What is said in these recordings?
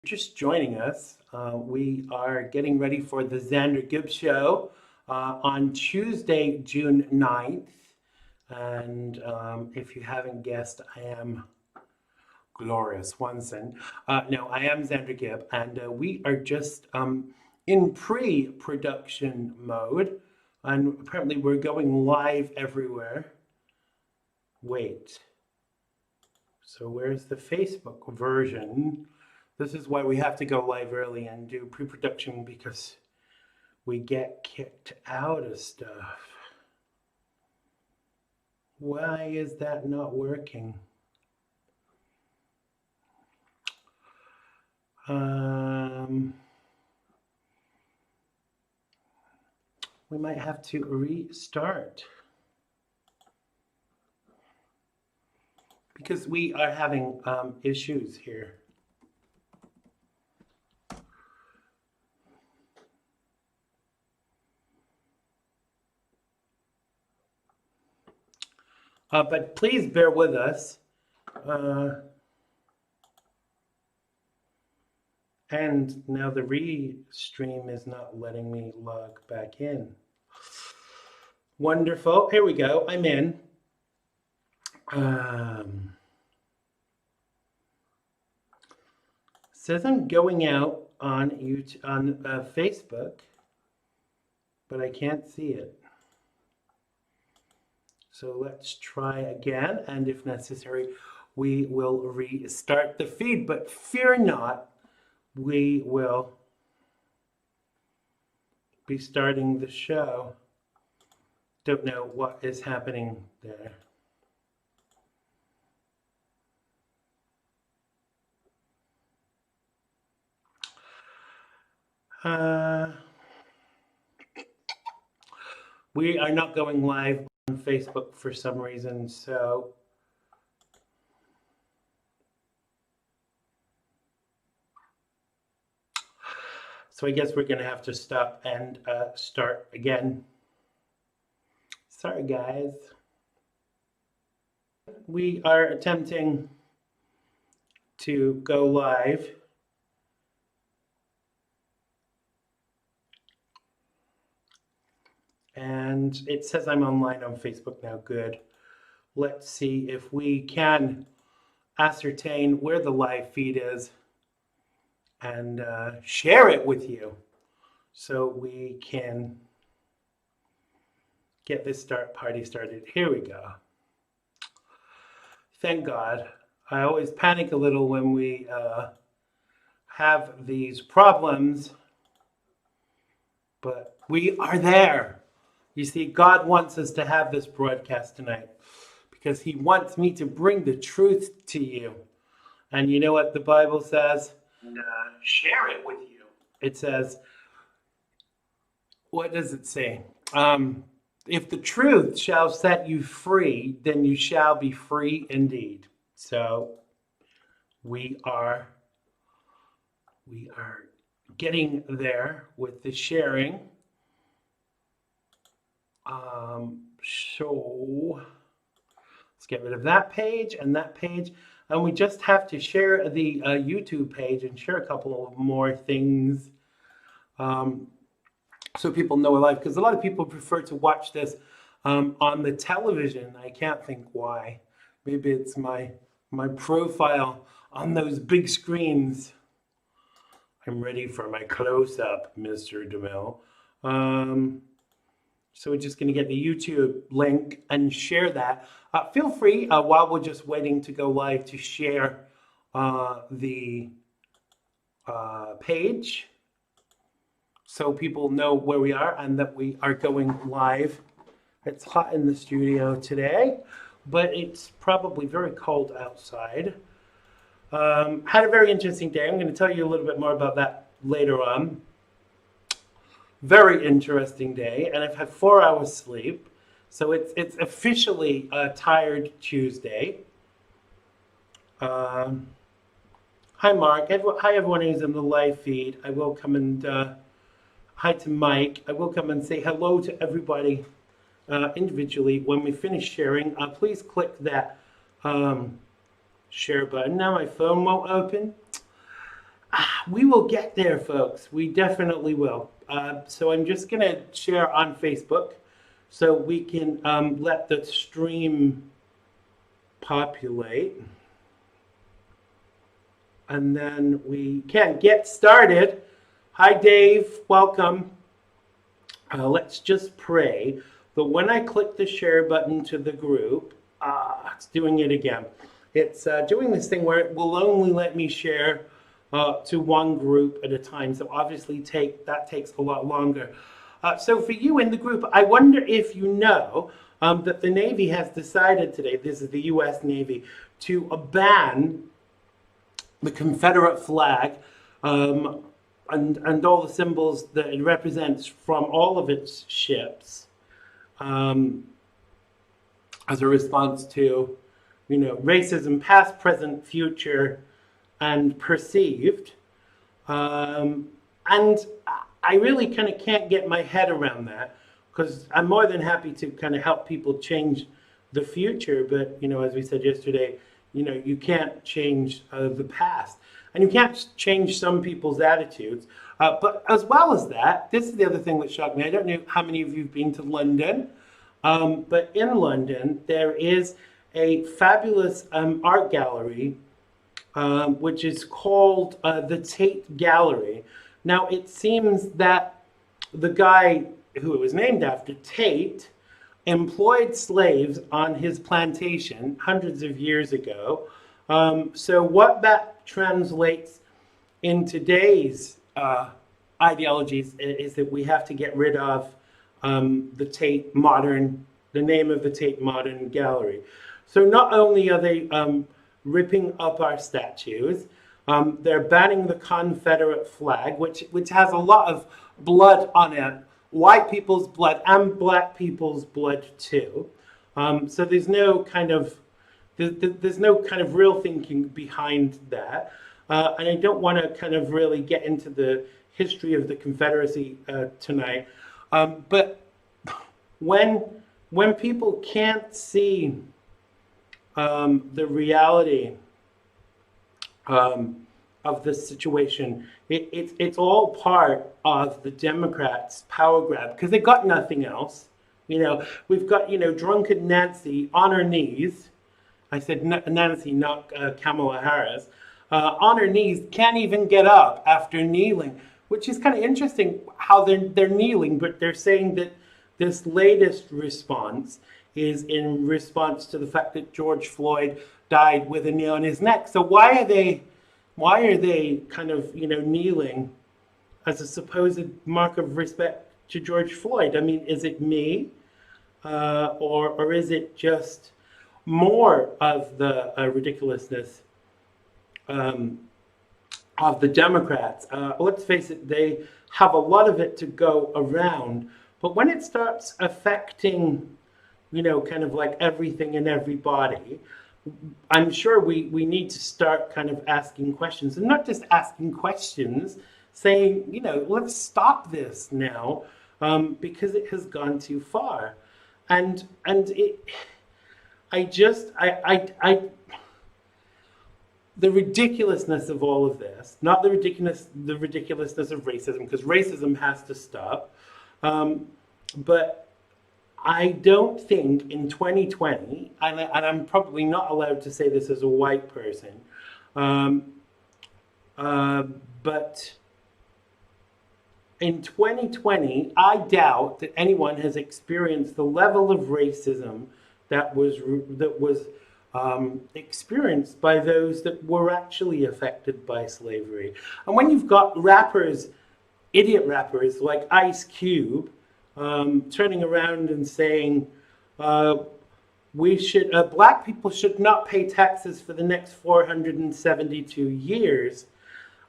Just joining us, we are getting ready for the Xander Gibb show on Tuesday, June 9th. And if you haven't guessed, I am Gloria Swanson. No, I am Xander Gibb, and we are just in pre-production mode. And apparently we're going live everywhere. Wait. So where's the Facebook version? This is why we have to go live early and do pre-production, because we get kicked out of stuff. Why is that not working? We might have to restart, because we are having issues here. But please bear with us. And now the restream is not letting me log back in. Wonderful. Here we go. I'm in. Says I'm going out on YouTube, on Facebook, but I can't see it. So let's try again, and if necessary, we will restart the feed. But fear not, we will be starting the show. Don't know what is happening there. We are not going live on Facebook for some reason, so I guess we're going to have to stop and start again. Sorry, guys. We are attempting to go live. And it says I'm online on Facebook now. Good. Let's see if we can ascertain where the live feed is and share it with you so we can get this party started. Here we go. Thank God. I always panic a little when we have these problems, but we are there. You see, God wants us to have this broadcast tonight because he wants me to bring the truth to you. And you know what the Bible says? And share it with you. It says, what does it say? If the truth shall set you free, then you shall be free indeed. So we are getting there with the sharing. So let's get rid of that page and that page. And we just have to share the YouTube page and share a couple of more things so people know we're live. Because a lot of people prefer to watch this on the television. I can't think why. Maybe it's my profile on those big screens. I'm ready for my close-up, Mr. DeMille. So we're just going to get the YouTube link and share that. Feel free, while we're just waiting to go live, to share the page so people know where we are and that we are going live. It's hot in the studio today, but it's probably very cold outside. Had a very interesting day. I'm going to tell you a little bit more about that later on. Very interesting day, and I've had 4 hours sleep, so it's officially a tired Tuesday. Hi Mark, hi everyone who's in the live feed. I will come and hi to Mike. I will come and say hello to everybody individually when we finish sharing. Please click that share button. Now my phone won't open. We will get there, folks. We definitely will. So I'm just going to share on Facebook so we can let the stream populate. And then we can get started. Hi, Dave. Welcome. Let's just pray that when I click the share button to the group, it's doing it again. It's doing this thing where it will only let me share to one group at a time. So obviously that takes a lot longer. So for you in the group, I wonder if you know that the Navy has decided today, this is the US Navy, to ban the Confederate flag and all the symbols that it represents from all of its ships as a response to, racism, past, present, future, and perceived. And I really kind of can't get my head around that, because I'm more than happy to kind of help people change the future. But, as we said yesterday, you can't change the past. And you can't change some people's attitudes. But as well as that, this is the other thing that shocked me. I don't know how many of you have been to London, but in London, there is a fabulous art gallery, which is called the Tate Gallery. Now, it seems that the guy who it was named after, Tate, employed slaves on his plantation hundreds of years ago. So what that translates in today's ideologies is that we have to get rid of the name of the Tate Modern Gallery. So not only are they ripping up our statues, they're banning the Confederate flag, which has a lot of blood on it, white people's blood and black people's blood too. So there's no kind of real thinking behind that. And I don't want to kind of really get into the history of the Confederacy tonight. But when people can't see the reality of this situation, it's all part of the Democrats' power grab, because they got nothing else. We've got drunken Nancy on her knees. I said Nancy, not Kamala Harris. On her knees, can't even get up after kneeling, which is kind of interesting how they're kneeling, but they're saying that this latest response is in response to the fact that George Floyd died with a nail in his neck. So why are they kind of kneeling as a supposed mark of respect to George Floyd? I mean, is it me, or is it just more of the ridiculousness of the Democrats? Let's face it, they have a lot of it to go around, but when it starts affecting, kind of like everything and everybody, I'm sure we need to start kind of asking questions, and not just asking questions, saying, let's stop this now, because it has gone too far. And the ridiculousness of all of this, not the ridiculousness of racism, because racism has to stop, but I don't think in 2020, and I'm probably not allowed to say this as a white person, but in 2020, I doubt that anyone has experienced the level of racism that was experienced by those that were actually affected by slavery. And when you've got rappers, idiot rappers like Ice Cube, turning around and saying black people should not pay taxes for the next 472 years.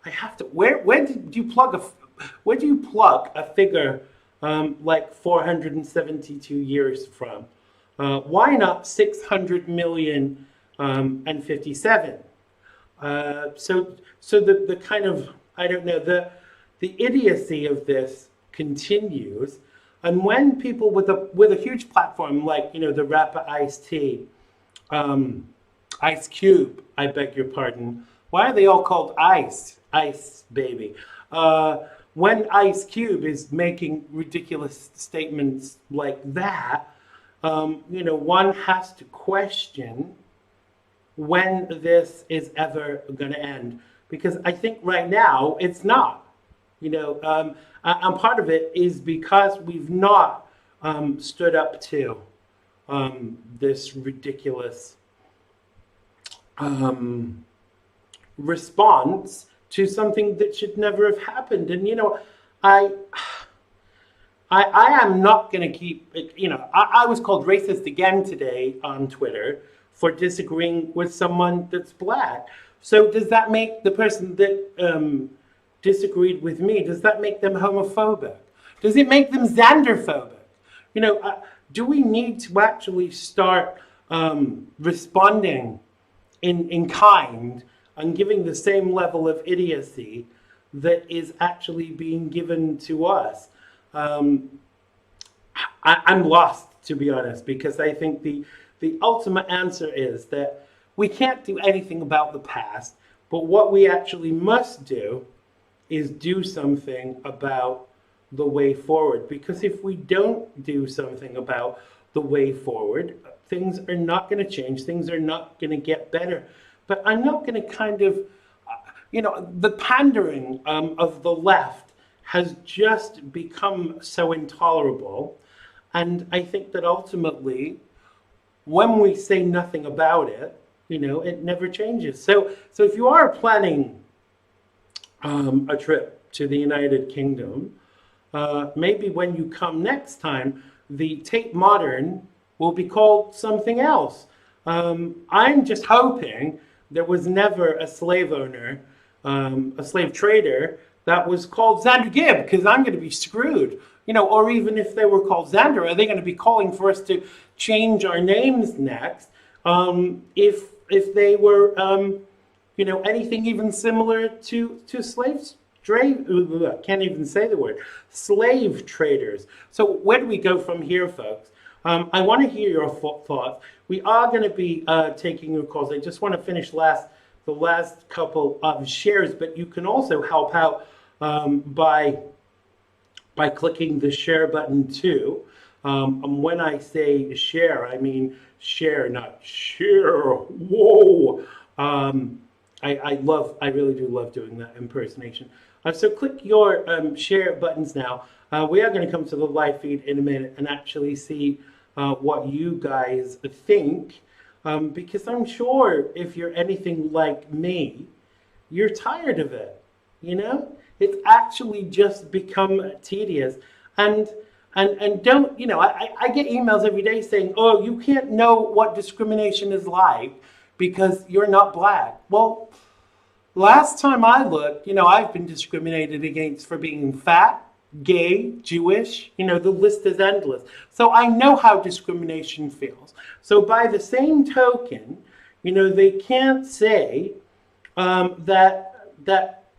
I have to. Where do you plug a figure like 472 years from? Why not 600 million and 57? So the kind of, I don't know, the idiocy of this continues. And when people with a huge platform like the rapper Ice-T, Ice Cube, I beg your pardon, why are they all called Ice? Ice Baby. When Ice Cube is making ridiculous statements like that, one has to question when this is ever going to end. Because I think right now it's not. And part of it is because we've not stood up to this ridiculous response to something that should never have happened. And I am not going to keep it. I was called racist again today on Twitter for disagreeing with someone that's black. So does that make the person that disagreed with me, does that make them homophobic? Does it make them Xanderphobic? Do we need to actually start responding in kind and giving the same level of idiocy that is actually being given to us? I'm lost, to be honest, because I think the ultimate answer is that we can't do anything about the past, but what we actually must do is do something about the way forward. Because if we don't do something about the way forward, things are not going to change. Things are not going to get better. But I'm not going to kind of, the pandering of the left has just become so intolerable. And I think that ultimately, when we say nothing about it, it never changes. So if you are planning a trip to the United Kingdom, maybe when you come next time, the Tate Modern will be called something else. I'm just hoping there was never a slave owner, a slave trader that was called Xander Gibb, because I'm going to be screwed. Or even if they were called Xander, are they going to be calling for us to change our names next? If they were, anything even similar to slaves. Can't even say the word. Slave traders. So where do we go from here, folks? I want to hear your thoughts. We are going to be taking your calls. I just want to finish the last couple of shares, but you can also help out by clicking the share button too. And when I say share, I mean share, not share. Whoa! I really do love doing that impersonation. So click your share buttons now. We are going to come to the live feed in a minute and actually see what you guys think. Because I'm sure if you're anything like me, you're tired of it. It's actually just become tedious. And don't, I get emails every day saying, oh, you can't know what discrimination is like because you're not black. Well, last time I looked, I've been discriminated against for being fat, gay, Jewish, the list is endless. So I know how discrimination feels. So by the same token, they can't say that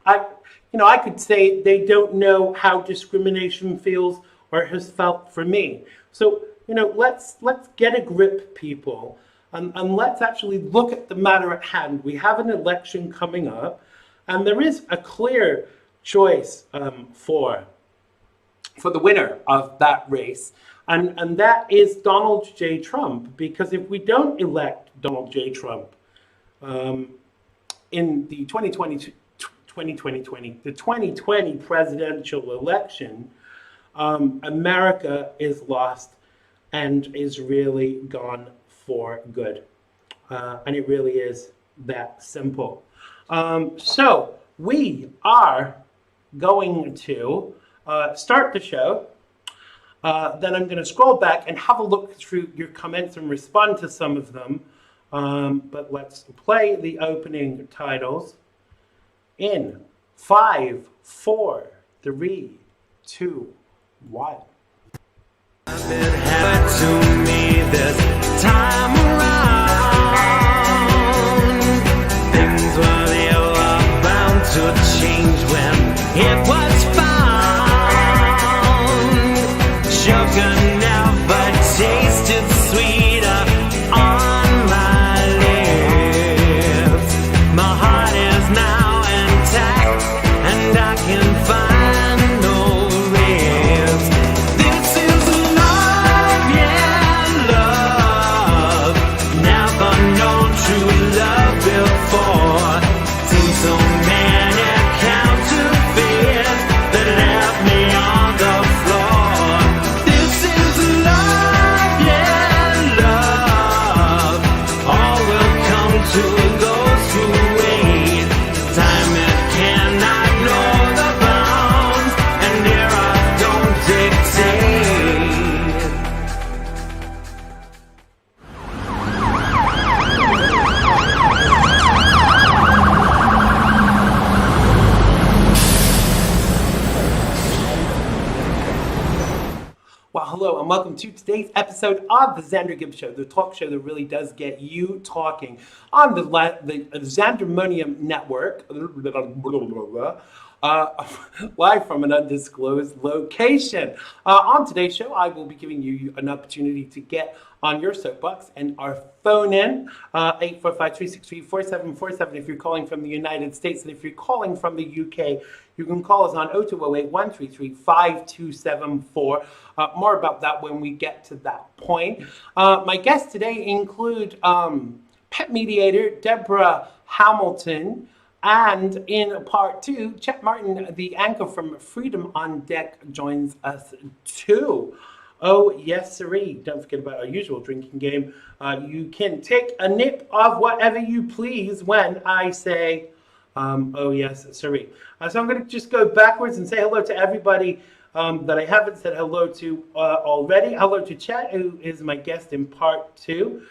I could say they don't know how discrimination feels or has felt for me. So, let's get a grip, people, and let's actually look at the matter at hand. We have an election coming up, and there is a clear choice for the winner of that race, and that is Donald J. Trump. Because if we don't elect Donald J. Trump in the 2020 presidential election, America is lost and is really gone for good. And it really is that simple. So we are going to start the show. Then I'm going to scroll back and have a look through your comments and respond to some of them. But let's play the opening titles in 5, 4, 3, 2, 1. But to me this time around, things were bound to change when it was found. Sugar never tasted sweeter on my lips. My heart is now intact. Hello and welcome to today's episode of the Xander Gibb Show, the talk show that really does get you talking on the Xandermonium Network, live from an undisclosed location. On today's show, I will be giving you an opportunity to get on your soapbox and our phone in 845-363-4747 if you're calling from the United States, and if you're calling from the UK, you can call us on 0208-133-5274. More about that when we get to that point. My guests today include pet mediator Deborah Hamilton, and in part two, Chet Martin, the anchor from Freedom on Deck, joins us too. Oh, yes, sirree. Don't forget about our usual drinking game. You can take a nip of whatever you please when I say, oh, yes, sirree. So I'm going to just go backwards and say hello to everybody that I haven't said hello to already. Hello to Chet, who is my guest in part two.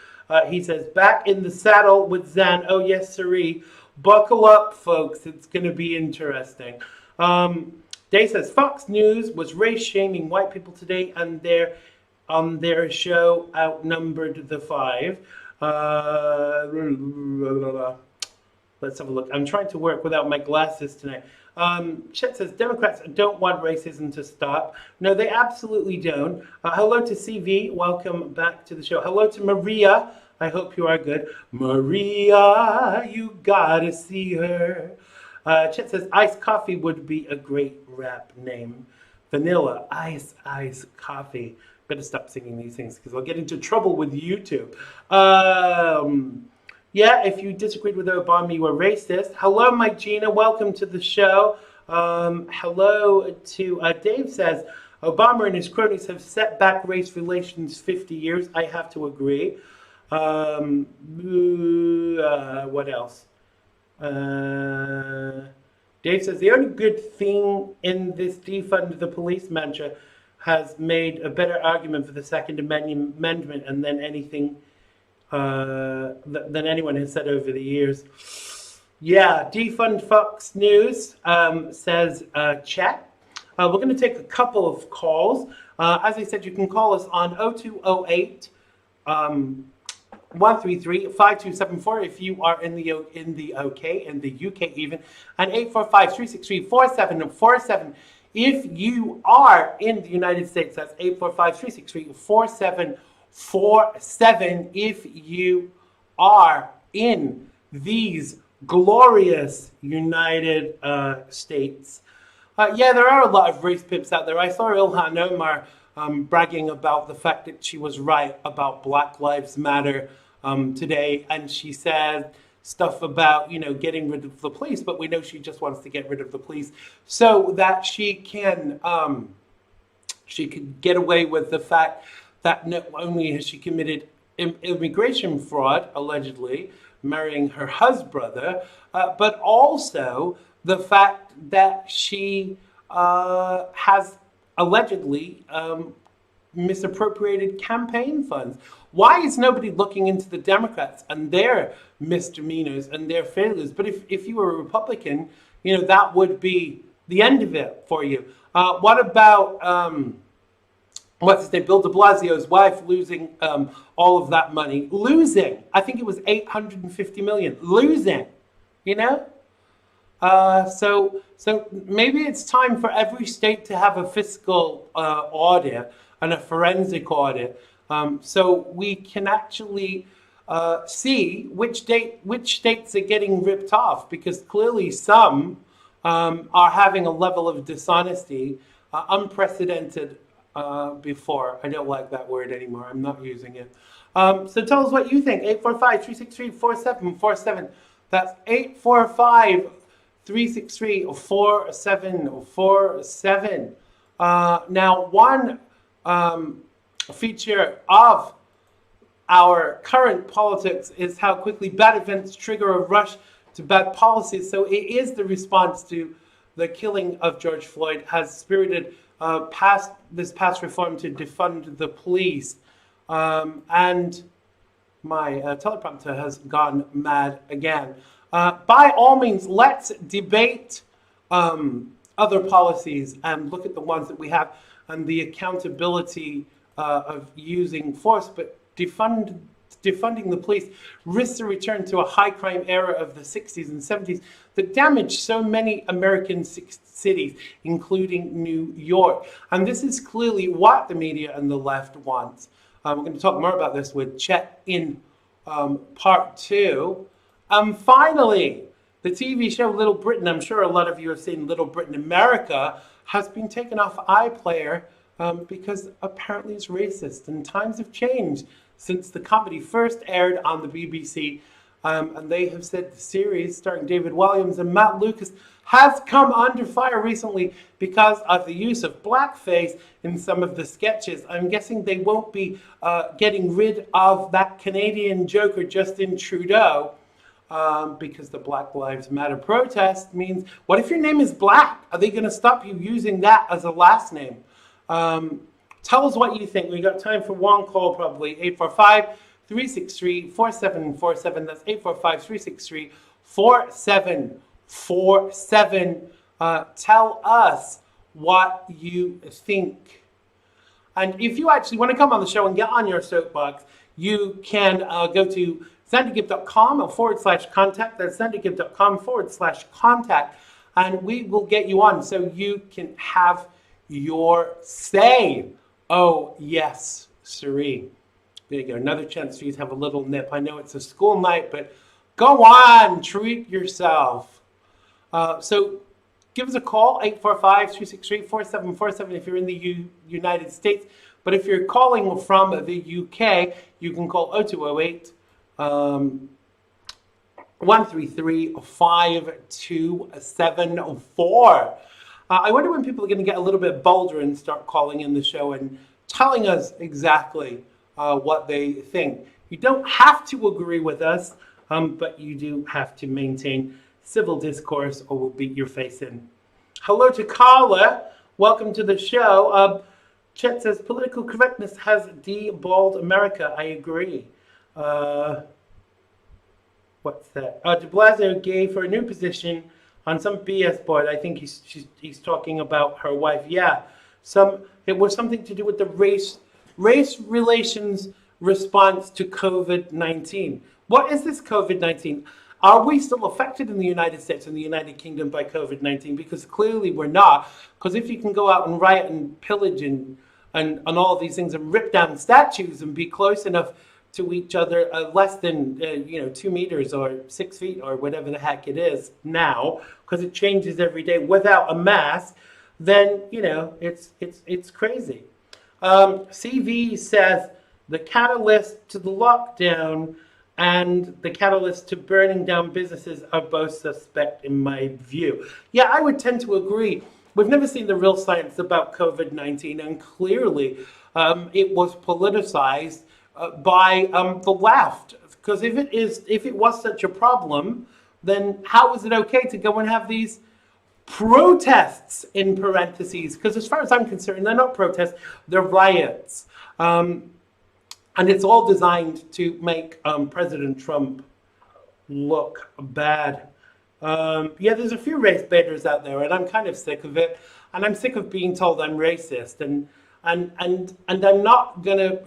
He says, back in the saddle with Zan. Oh, yes, sirree. Buckle up, folks. It's going to be interesting. Dave says, Fox News was race-shaming white people today, and on their show outnumbered the five. Let's have a look. I'm trying to work without my glasses tonight. Chet says, Democrats don't want racism to stop. No, they absolutely don't. Hello to CV. Welcome back to the show. Hello to Maria. I hope you are good. Maria, you gotta see her. Chet says, iced coffee would be a great rap name. Vanilla, ice coffee. Better stop singing these things because I'll get into trouble with YouTube. Yeah, if you disagreed with Obama, you were racist. Hello, Mike Gina. Welcome to the show. Hello to Dave says, Obama and his cronies have set back race relations 50 years. I have to agree. What else? Dave says, the only good thing in this defund the police mantra has made a better argument for the Second Amendment and than anything than anyone has said over the years. Yeah, defund Fox News, says Chet. We're going to take a couple of calls. As I said, you can call us on 0208 133-5274 if you are in the UK, in the UK even, and 845-363-4747 if you are in the United States. That's 845-363-4747 if you are in these glorious United States. Yeah, there are a lot of race pips out there. I saw Ilhan Omar bragging about the fact that she was right about Black Lives Matter today, and she said stuff about, getting rid of the police, but we know she just wants to get rid of the police so that she can get away with the fact that not only has she committed immigration fraud, allegedly marrying her husband, but also the fact that she has allegedly misappropriated campaign funds. Why is nobody looking into the Democrats and their misdemeanors and their failures? But if you were a Republican, that would be the end of it for you. What about, what's his name, Bill de Blasio's wife losing all of that money? Losing. I think it was $850 million. Losing, So maybe it's time for every state to have a fiscal audit and a forensic audit, so we can actually see which states are getting ripped off, because clearly some are having a level of dishonesty unprecedented before. I don't like that word anymore. I'm not using it. So tell us what you think. 845-363-4747. That's 845-363-4747. Now, one feature of our current politics is how quickly bad events trigger a rush to bad policies. So it is the response to the killing of George Floyd has spirited this past reform to defund the police. And my teleprompter has gone mad again. By all means, let's debate other policies and look at the ones that we have and the accountability of using force, but defunding the police risks a return to a high crime era of the 60s and 70s that damaged so many American cities, including New York. And this is clearly what the media and the left wants. We're going to talk more about this with Chet in part 2. Finally, the TV show Little Britain, I'm sure a lot of you have seen Little Britain America, has been taken off iPlayer because apparently it's racist. And times have changed since the comedy first aired on the BBC. And they have said the series starring David Williams and Matt Lucas has come under fire recently because of the use of blackface in some of the sketches. I'm guessing they won't be getting rid of that Canadian joker Justin Trudeau because the Black Lives Matter protest means, what if your name is Black? Are they going to stop you using that as a last name? Tell us what you think. We got time for one call probably. 845-363-4747. That's 845-363-4747. Tell us what you think. And if you actually want to come on the show and get on your soapbox, you can go to xandergibb.com/contact. That's xandergibb.com/contact. And we will get you on so you can have your say. Oh, yes, siree. There you go. Another chance for you to have a little nip. I know it's a school night, but go on, treat yourself. So give us a call, 845-363-4747 if you're in the United States. But if you're calling from the UK, you can call 0208 133-5274. I wonder when people are going to get a little bit bolder and start calling in the show and telling us exactly what they think. You don't have to agree with us, but you do have to maintain civil discourse or we'll beat your face in. Hello to Carla. Welcome to the show. Chet says, political correctness has de-balled America. I agree. What's that? De Blasio gave her a new position on some BS board. I think he's talking about her wife. Yeah, it was something to do with the race relations response to COVID-19. What is this COVID-19? Are we still affected in the United States and the United Kingdom by COVID-19? Because clearly we're not. Because if you can go out and riot and pillage and all of these things and rip down statues and be close enough to each other, less than 2 meters or 6 feet or whatever the heck it is now, because it changes every day without a mask, then it's crazy. CV says the catalyst to the lockdown and the catalyst to burning down businesses are both suspect in my view. Yeah, I would tend to agree. We've never seen the real science about COVID-19, and clearly it was politicized by the left. Because if it was such a problem, then how is it okay to go and have these protests in parentheses? Because as far as I'm concerned, they're not protests, they're riots. And it's all designed to make President Trump look bad. There's a few race baiters out there, and I'm kind of sick of it. And I'm sick of being told I'm racist. And I'm not gonna,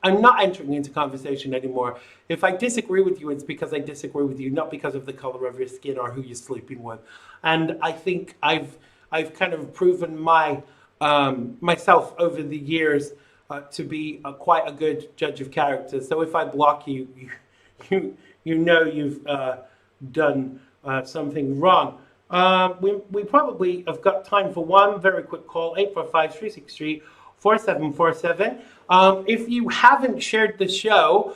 I'm not entering into conversation anymore. If I disagree with you, it's because I disagree with you, not because of the color of your skin or who you're sleeping with. And I think I've kind of proven myself over the years to be quite a good judge of character. So if I block you, you've done something wrong. We probably have got time for one very quick call, 845-363-4747. If you haven't shared the show,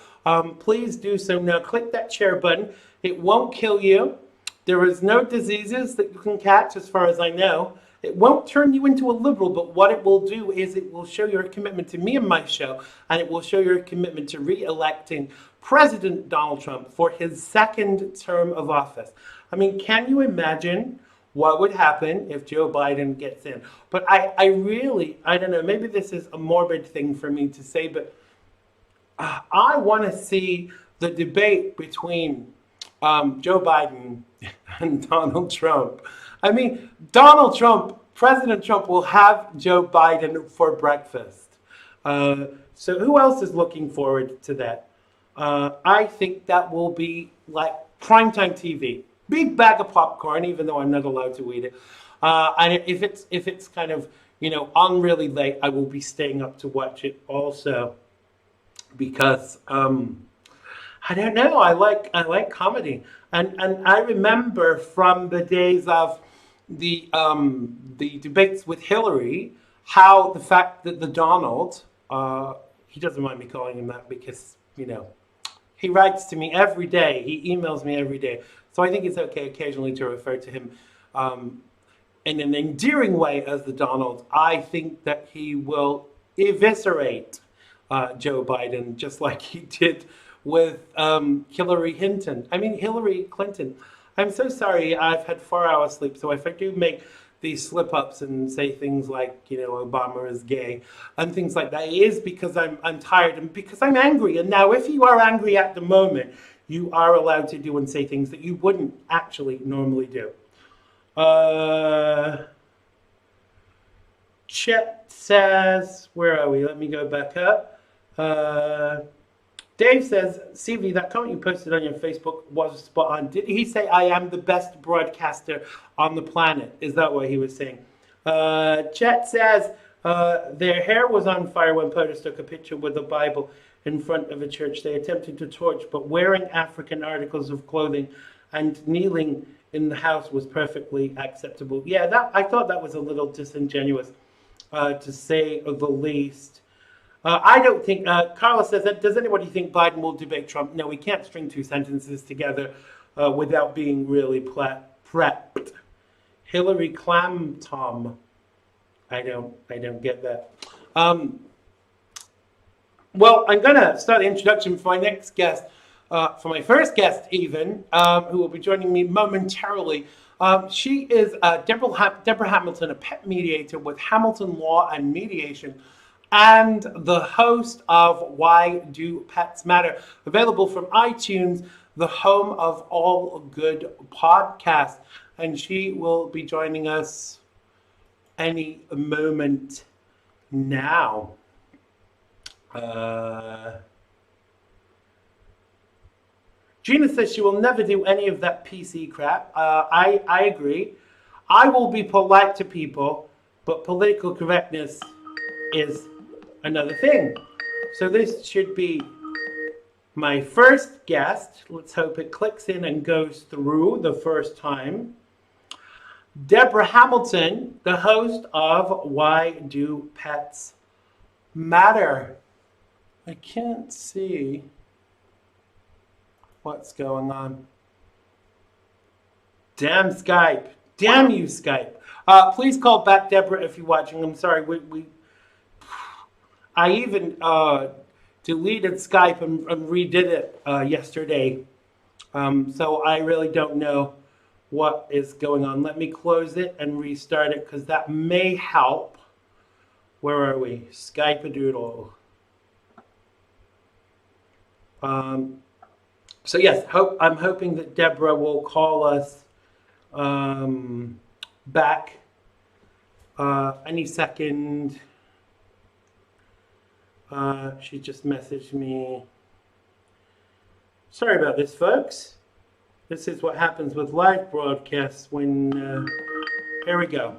please do so now. Click that share button. It won't kill you. There is no diseases that you can catch as far as I know. It won't turn you into a liberal, but what it will do is it will show your commitment to me and my show, and it will show your commitment to re-electing President Donald Trump for his second term of office. I mean, can you imagine what would happen if Joe Biden gets in? But I don't know, maybe this is a morbid thing for me to say, but I want to see the debate between Joe Biden and Donald Trump. I mean, President Trump will have Joe Biden for breakfast. So who else is looking forward to that? I think that will be like primetime TV. Big bag of popcorn, even though I'm not allowed to eat it. And if it's kind of on really late, I will be staying up to watch it also because I don't know. I like comedy, and I remember from the days of the debates with Hillary, how the fact that the Donald, he doesn't mind me calling him that because he writes to me every day, he emails me every day, so I think it's okay occasionally to refer to him in an endearing way as the Donald. I think that he will eviscerate Joe Biden just like he did with Hillary Clinton. I'm so sorry. I've had 4 hours sleep, so if I do make these slip-ups and say things like, Obama is gay and things like that, it is because I'm tired and because I'm angry. And now, if you are angry at the moment, you are allowed to do and say things that you wouldn't actually normally do. Chet says, where are we? Let me go back up. Dave says, CV, that comment you posted on your Facebook was spot on. Did he say I am the best broadcaster on the planet? Is that what he was saying? Chet says, their hair was on fire when POTUS took a picture with a Bible in front of a church. They attempted to torch, but wearing African articles of clothing and kneeling in the house was perfectly acceptable. Yeah, I thought that was a little disingenuous, to say the least. I don't think, Carla says, does anybody think Biden will debate Trump? No, we can't string two sentences together without being really prepped. Hillary Clam Tom. I don't get that. Well, I'm going to start the introduction for my next guest, for my first guest even, who will be joining me momentarily. She is Deborah Hamilton, a pet mediator with Hamilton Law and Mediation, and the host of Why Do Pets Matter, available from iTunes, the home of all good podcasts. And she will be joining us any moment now. Gina says she will never do any of that PC crap. I agree. I will be polite to people, but political correctness is another thing. So this should be my first guest. Let's hope it clicks in and goes through the first time. Deborah Hamilton, the host of Why Do Pets Matter? I can't see what's going on. Damn Skype. Damn you, Skype. Please call back Deborah if you're watching. I'm sorry. I even deleted Skype and redid it yesterday. So I really don't know what is going on. Let me close it and restart it because that may help. Where are we? Skype-a-doodle. So yes, I'm hoping that Deborah will call us back any second. She just messaged me. Sorry about this, folks. This is what happens with live broadcasts when, here we go.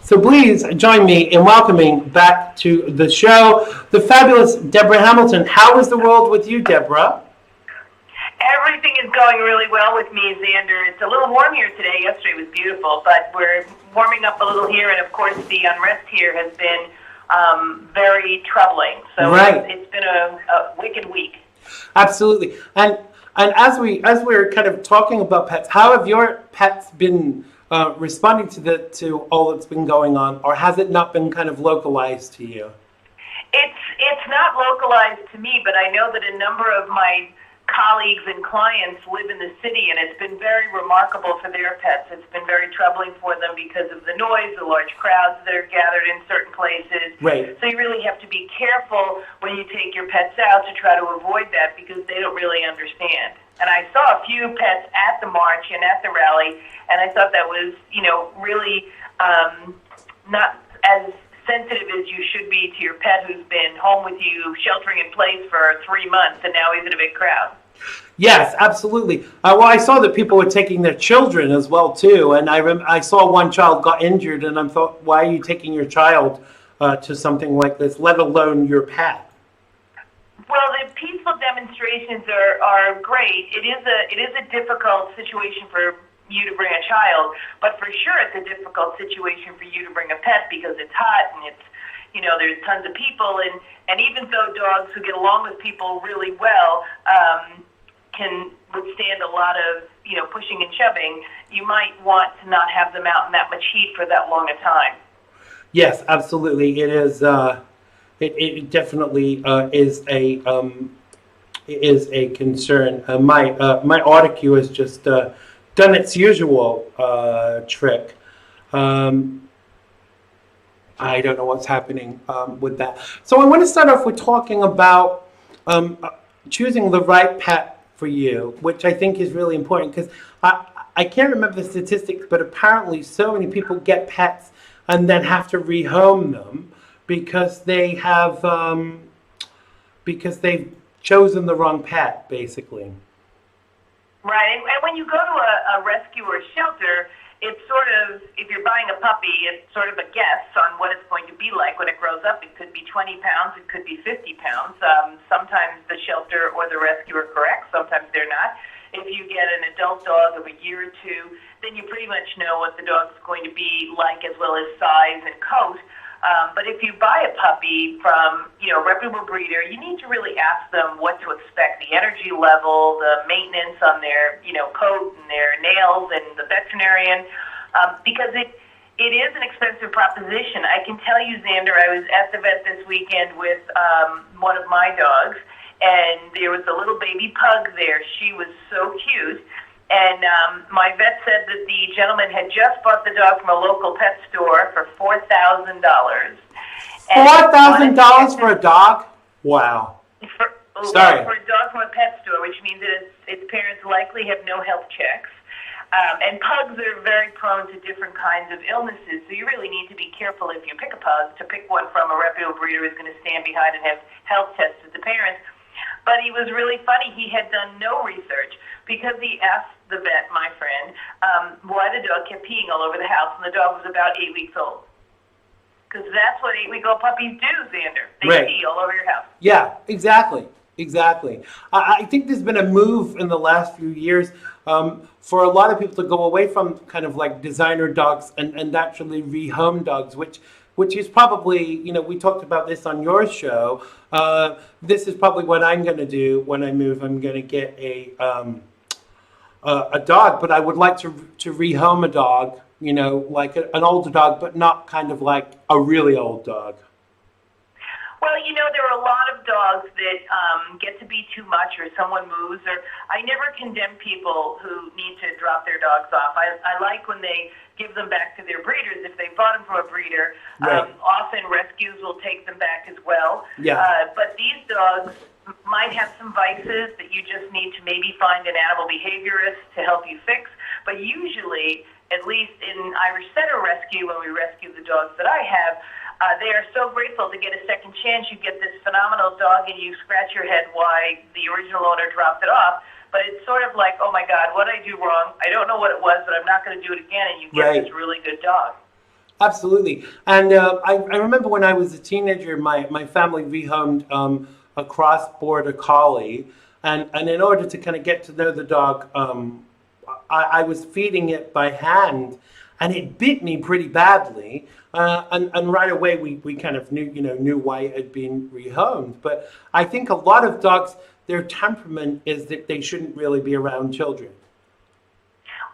So please join me in welcoming back to the show, the fabulous Deborah Hamilton. How is the world with you, Deborah? Everything is going really well with me, Xander. It's a little warm here today. Yesterday was beautiful, but we're warming up a little here, and of course the unrest here has been very troubling. So right. It's been a wicked week. Absolutely. And as we're kind of talking about pets, how have your pets been responding to all that's been going on, or has it not been kind of localized to you? It's not localized to me, but I know that a number of my colleagues and clients live in the city, and it's been very remarkable for their pets. It's been very troubling for them because of the noise, the large crowds that are gathered in certain places. Right. So you really have to be careful when you take your pets out to try to avoid that because they don't really understand. And I saw a few pets at the march and at the rally, and I thought that was, really not as sensitive as you should be to your pet who's been home with you, sheltering in place for 3 months, and now he's in a big crowd. Yes, absolutely. Well, I saw that people were taking their children as well too, and I saw one child got injured, and I thought, why are you taking your child to something like this, let alone your pet? Well, the peaceful demonstrations are great. It is a difficult situation for you to bring a child, but for sure it's a difficult situation for you to bring a pet because it's hot and it's, there's tons of people, and even though dogs who get along with people really well can withstand a lot of, pushing and shoving, you might want to not have them out in that much heat for that long a time. Yes, absolutely. It is. It definitely is a concern. My autocue has just done its usual trick. I don't know what's happening with that. So I want to start off with talking about choosing the right pet for you, which I think is really important because I can't remember the statistics, but apparently so many people get pets and then have to rehome them because they have because they've chosen the wrong pet, basically. Right, and when you go to a rescue or shelter, it's sort of, if you're buying a puppy, it's sort of a guess on what it's going to be like when it grows up. It could be 20 pounds, it could be 50 pounds. Sometimes the shelter or the rescue are correct, sometimes they're not. If you get an adult dog of a year or two, then you pretty much know what the dog's going to be like as well as size and coat. But if you buy a puppy from, a reputable breeder, you need to really ask them what to expect, the energy level, the maintenance on their, coat and their nails and the veterinarian, because it is an expensive proposition. I can tell you, Xander, I was at the vet this weekend with one of my dogs, and there was a little baby pug there. She was so cute. And my vet said that the gentleman had just bought the dog from a local pet store for $4,000. $4,000 for a dog? Wow. Sorry. For a dog from a pet store, which means that its parents likely have no health checks. And pugs are very prone to different kinds of illnesses, so you really need to be careful if you pick a pug to pick one from a reputable breeder who's going to stand behind and have health tests with the parents. But he was really funny. He had done no research because he asked the vet, my friend, why the dog kept peeing all over the house, and the dog was about 8 weeks old. Because that's what 8-week-old puppies do, Xander. They pee all over your house. Yeah, exactly. I think there's been a move in the last few years for a lot of people to go away from kind of like designer dogs and actually rehome dogs, which is probably, we talked about this on your show. This is probably what I'm going to do when I move. I'm going to get a dog, but I would like to rehome a dog, like an older dog, but not kind of like a really old dog. Well, there are a lot of dogs that get to be too much or someone moves. Or I never condemn people who need to drop their dogs off. I like when they give them back to their breeders. If they bought them from a breeder, right. Often rescues will take them back as well. Yeah. But these dogs might have some vices that you just need to maybe find an animal behaviorist to help you fix. But usually, at least in Irish Setter Rescue, when we rescue the dogs that I have, they are so grateful to get a second chance. You get this phenomenal dog and you scratch your head why the original owner dropped it off. But it's sort of like, oh my God, what did I do wrong? I don't know what it was, but I'm not going to do it again. And you get this really good dog. Absolutely. And I remember when I was a teenager, my family rehomed a cross-border collie. And in order to kind of get to know the dog, I was feeding it by hand. And it bit me pretty badly, and right away we kind of knew why it had been rehomed. But I think a lot of dogs, their temperament is that they shouldn't really be around children.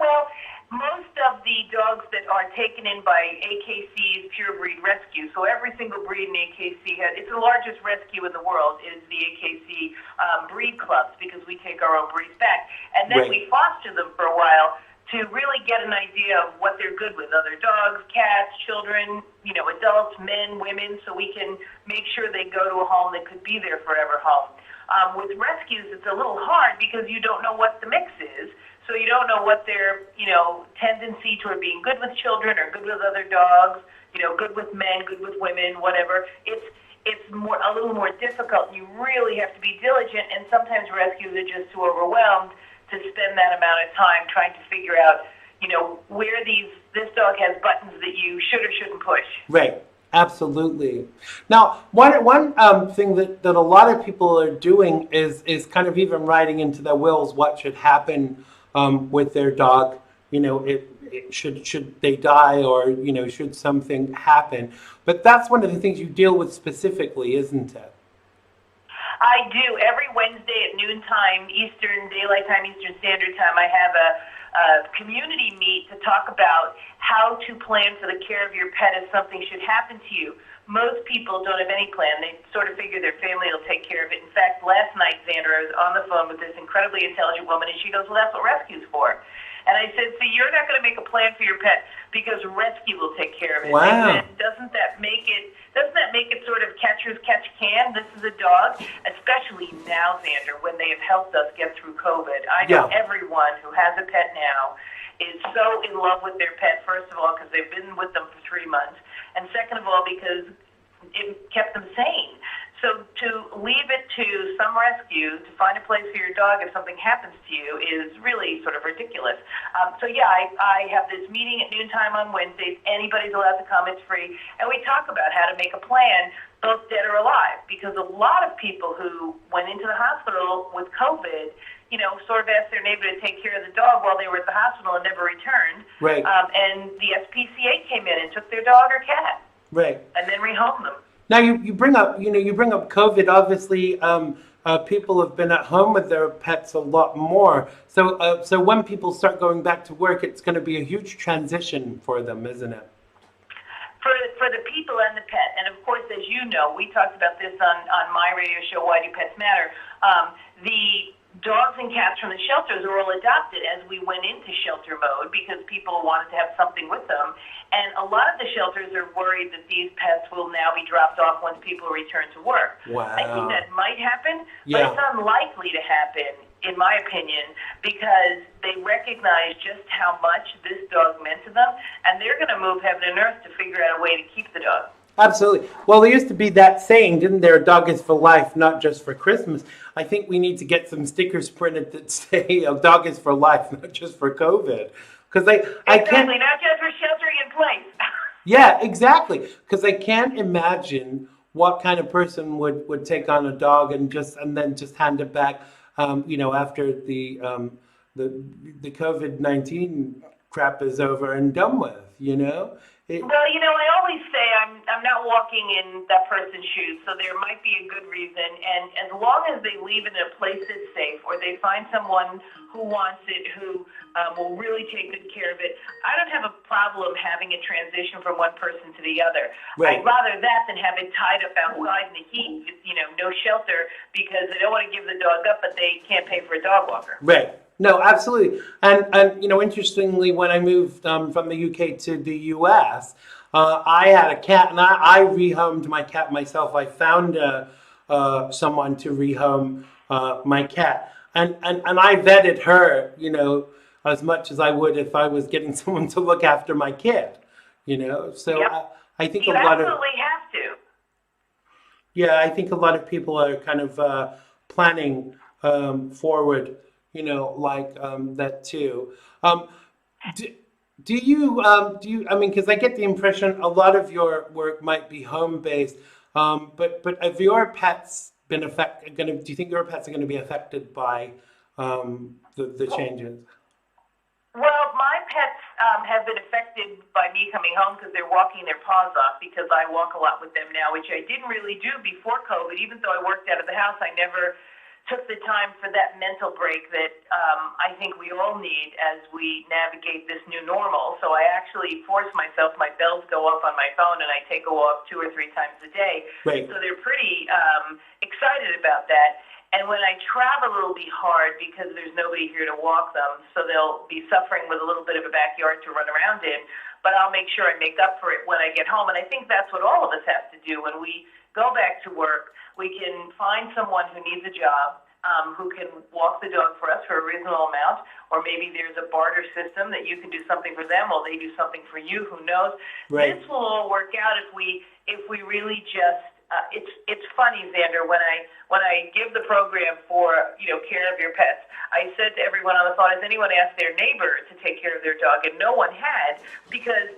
Well, most of the dogs that are taken in by AKC's Pure Breed Rescue. So every single breed in AKC it's the largest rescue in the world is the AKC breed clubs, because we take our own breeds back. And then we foster them for a while to really get an idea of what they're good with, other dogs, cats, children, adults, men, women, so we can make sure they go to a home that could be their forever home. With rescues, it's a little hard because you don't know what the mix is. So you don't know what their, tendency toward being good with children or good with other dogs, good with men, good with women, whatever. It's a little more difficult. You really have to be diligent, and sometimes rescues are just too overwhelmed to spend that amount of time trying to figure out, where this dog has buttons that you should or shouldn't push. Right. Absolutely. Now, one thing that a lot of people are doing is kind of even writing into their wills what should happen with their dog. Should they die, or should something happen? But that's one of the things you deal with specifically, isn't it? I do. Every Wednesday at noontime, Eastern Daylight Time, Eastern Standard Time, I have a community meet to talk about how to plan for the care of your pet if something should happen to you. Most people don't have any plan. They sort of figure their family will take care of it. In fact, last night, Xander, I was on the phone with this incredibly intelligent woman, and she goes, well, that's what rescue's for. And I said, see, you're not going to make a plan for your pet because rescue will take care of it. Wow. And doesn't that make it sort of catchers catch can? This is a dog, especially now, Xander, when they have helped us get through COVID. I know everyone who has a pet now is so in love with their pet, first of all, because they've been with them for 3 months, and second of all, because it kept them sane. So to leave it to some rescue to find a place for your dog if something happens to you is really sort of ridiculous. I have this meeting at noontime on Wednesdays. Anybody's allowed to come. It's free. And we talk about how to make a plan, both dead or alive, because a lot of people who went into the hospital with COVID, sort of asked their neighbor to take care of the dog while they were at the hospital and never returned. Right. And the SPCA came in and took their dog or cat. Right. And then rehomed them. Now you bring up COVID. Obviously, people have been at home with their pets a lot more. So when people start going back to work, it's going to be a huge transition for them, isn't it? For the people and the pet, and of course, as you know, we talked about this on my radio show, Why Do Pets Matter? The dogs and cats from the shelters were all adopted as we went into shelter mode because people wanted to have something with them. And a lot of the shelters are worried that these pets will now be dropped off once people return to work. Wow. I think that might happen, but it's unlikely to happen, in my opinion, because they recognize just how much this dog meant to them, and they're going to move heaven and earth to figure out a way to keep the dog. Absolutely. Well, there used to be that saying, didn't there? A dog is for life, not just for Christmas. I think we need to get some stickers printed that say a dog is for life, not just for COVID. Because I can't. Not just for sheltering in place. Yeah, exactly. Because I can't imagine what kind of person would take on a dog and then just hand it back. After the COVID-19 crap is over and done with. I always say I'm not walking in that person's shoes, so there might be a good reason. And as long as they leave it in a place that's safe, or they find someone who wants it, who will really take good care of it, I don't have a problem having a transition from one person to the other. Right. I'd rather that than have it tied up outside in the heat, no shelter, because they don't want to give the dog up, but they can't pay for a dog walker. Right. No, absolutely. And interestingly, when I moved from the UK to the US, I had a cat, and I rehomed my cat myself. I found someone to rehome my cat, and I vetted her, as much as I would if I was getting someone to look after my kid, So Yep. I think You a lot of absolutely have to. Yeah, I think a lot of people are kind of planning forward, that too. Do you? I mean, because I get the impression a lot of your work might be home based, but have your pets been affected? Do you think your pets are going to be affected by the changes? Well, my pets have been affected by me coming home because they're walking their paws off, because I walk a lot with them now, which I didn't really do before COVID. Even though I worked out of the house, I never took the time for that mental break that I think we all need as we navigate this new normal. So I actually force myself, my bells go up on my phone, and I take a walk 2 or 3 times a day. Right. So they're pretty excited about that. And when I travel, it'll be hard because there's nobody here to walk them, so they'll be suffering with a little bit of a backyard to run around in. But I'll make sure I make up for it when I get home. And I think that's what all of us have to do when we go back to work. We can find someone who needs a job, who can walk the dog for us for a reasonable amount, or maybe there's a barter system that you can do something for them while they do something for you. Who knows? Right. This will all work out if we really just. It's funny, Xander. When I give the program for care of your pets, I said to everyone on the phone, has anyone asked their neighbor to take care of their dog? And no one had, because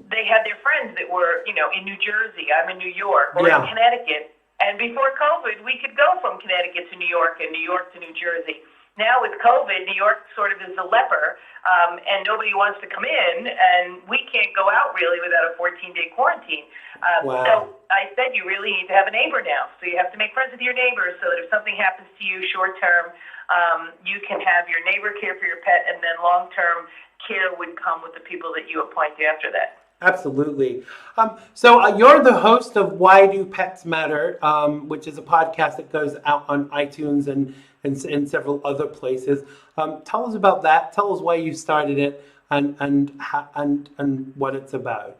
they had their friends that were in New Jersey. I'm in New York, or in Connecticut. And before COVID, we could go from Connecticut to New York and New York to New Jersey. Now with COVID, New York sort of is a leper, and nobody wants to come in, and we can't go out really without a 14-day quarantine. Wow. So I said you really need to have a neighbor now. So you have to make friends with your neighbors so that if something happens to you short term, you can have your neighbor care for your pet, and then long-term care would come with the people that you appoint after that. Absolutely. So you're the host of Why Do Pets Matter, which is a podcast that goes out on iTunes and several other places. Tell us about that. Tell us why you started it and what it's about.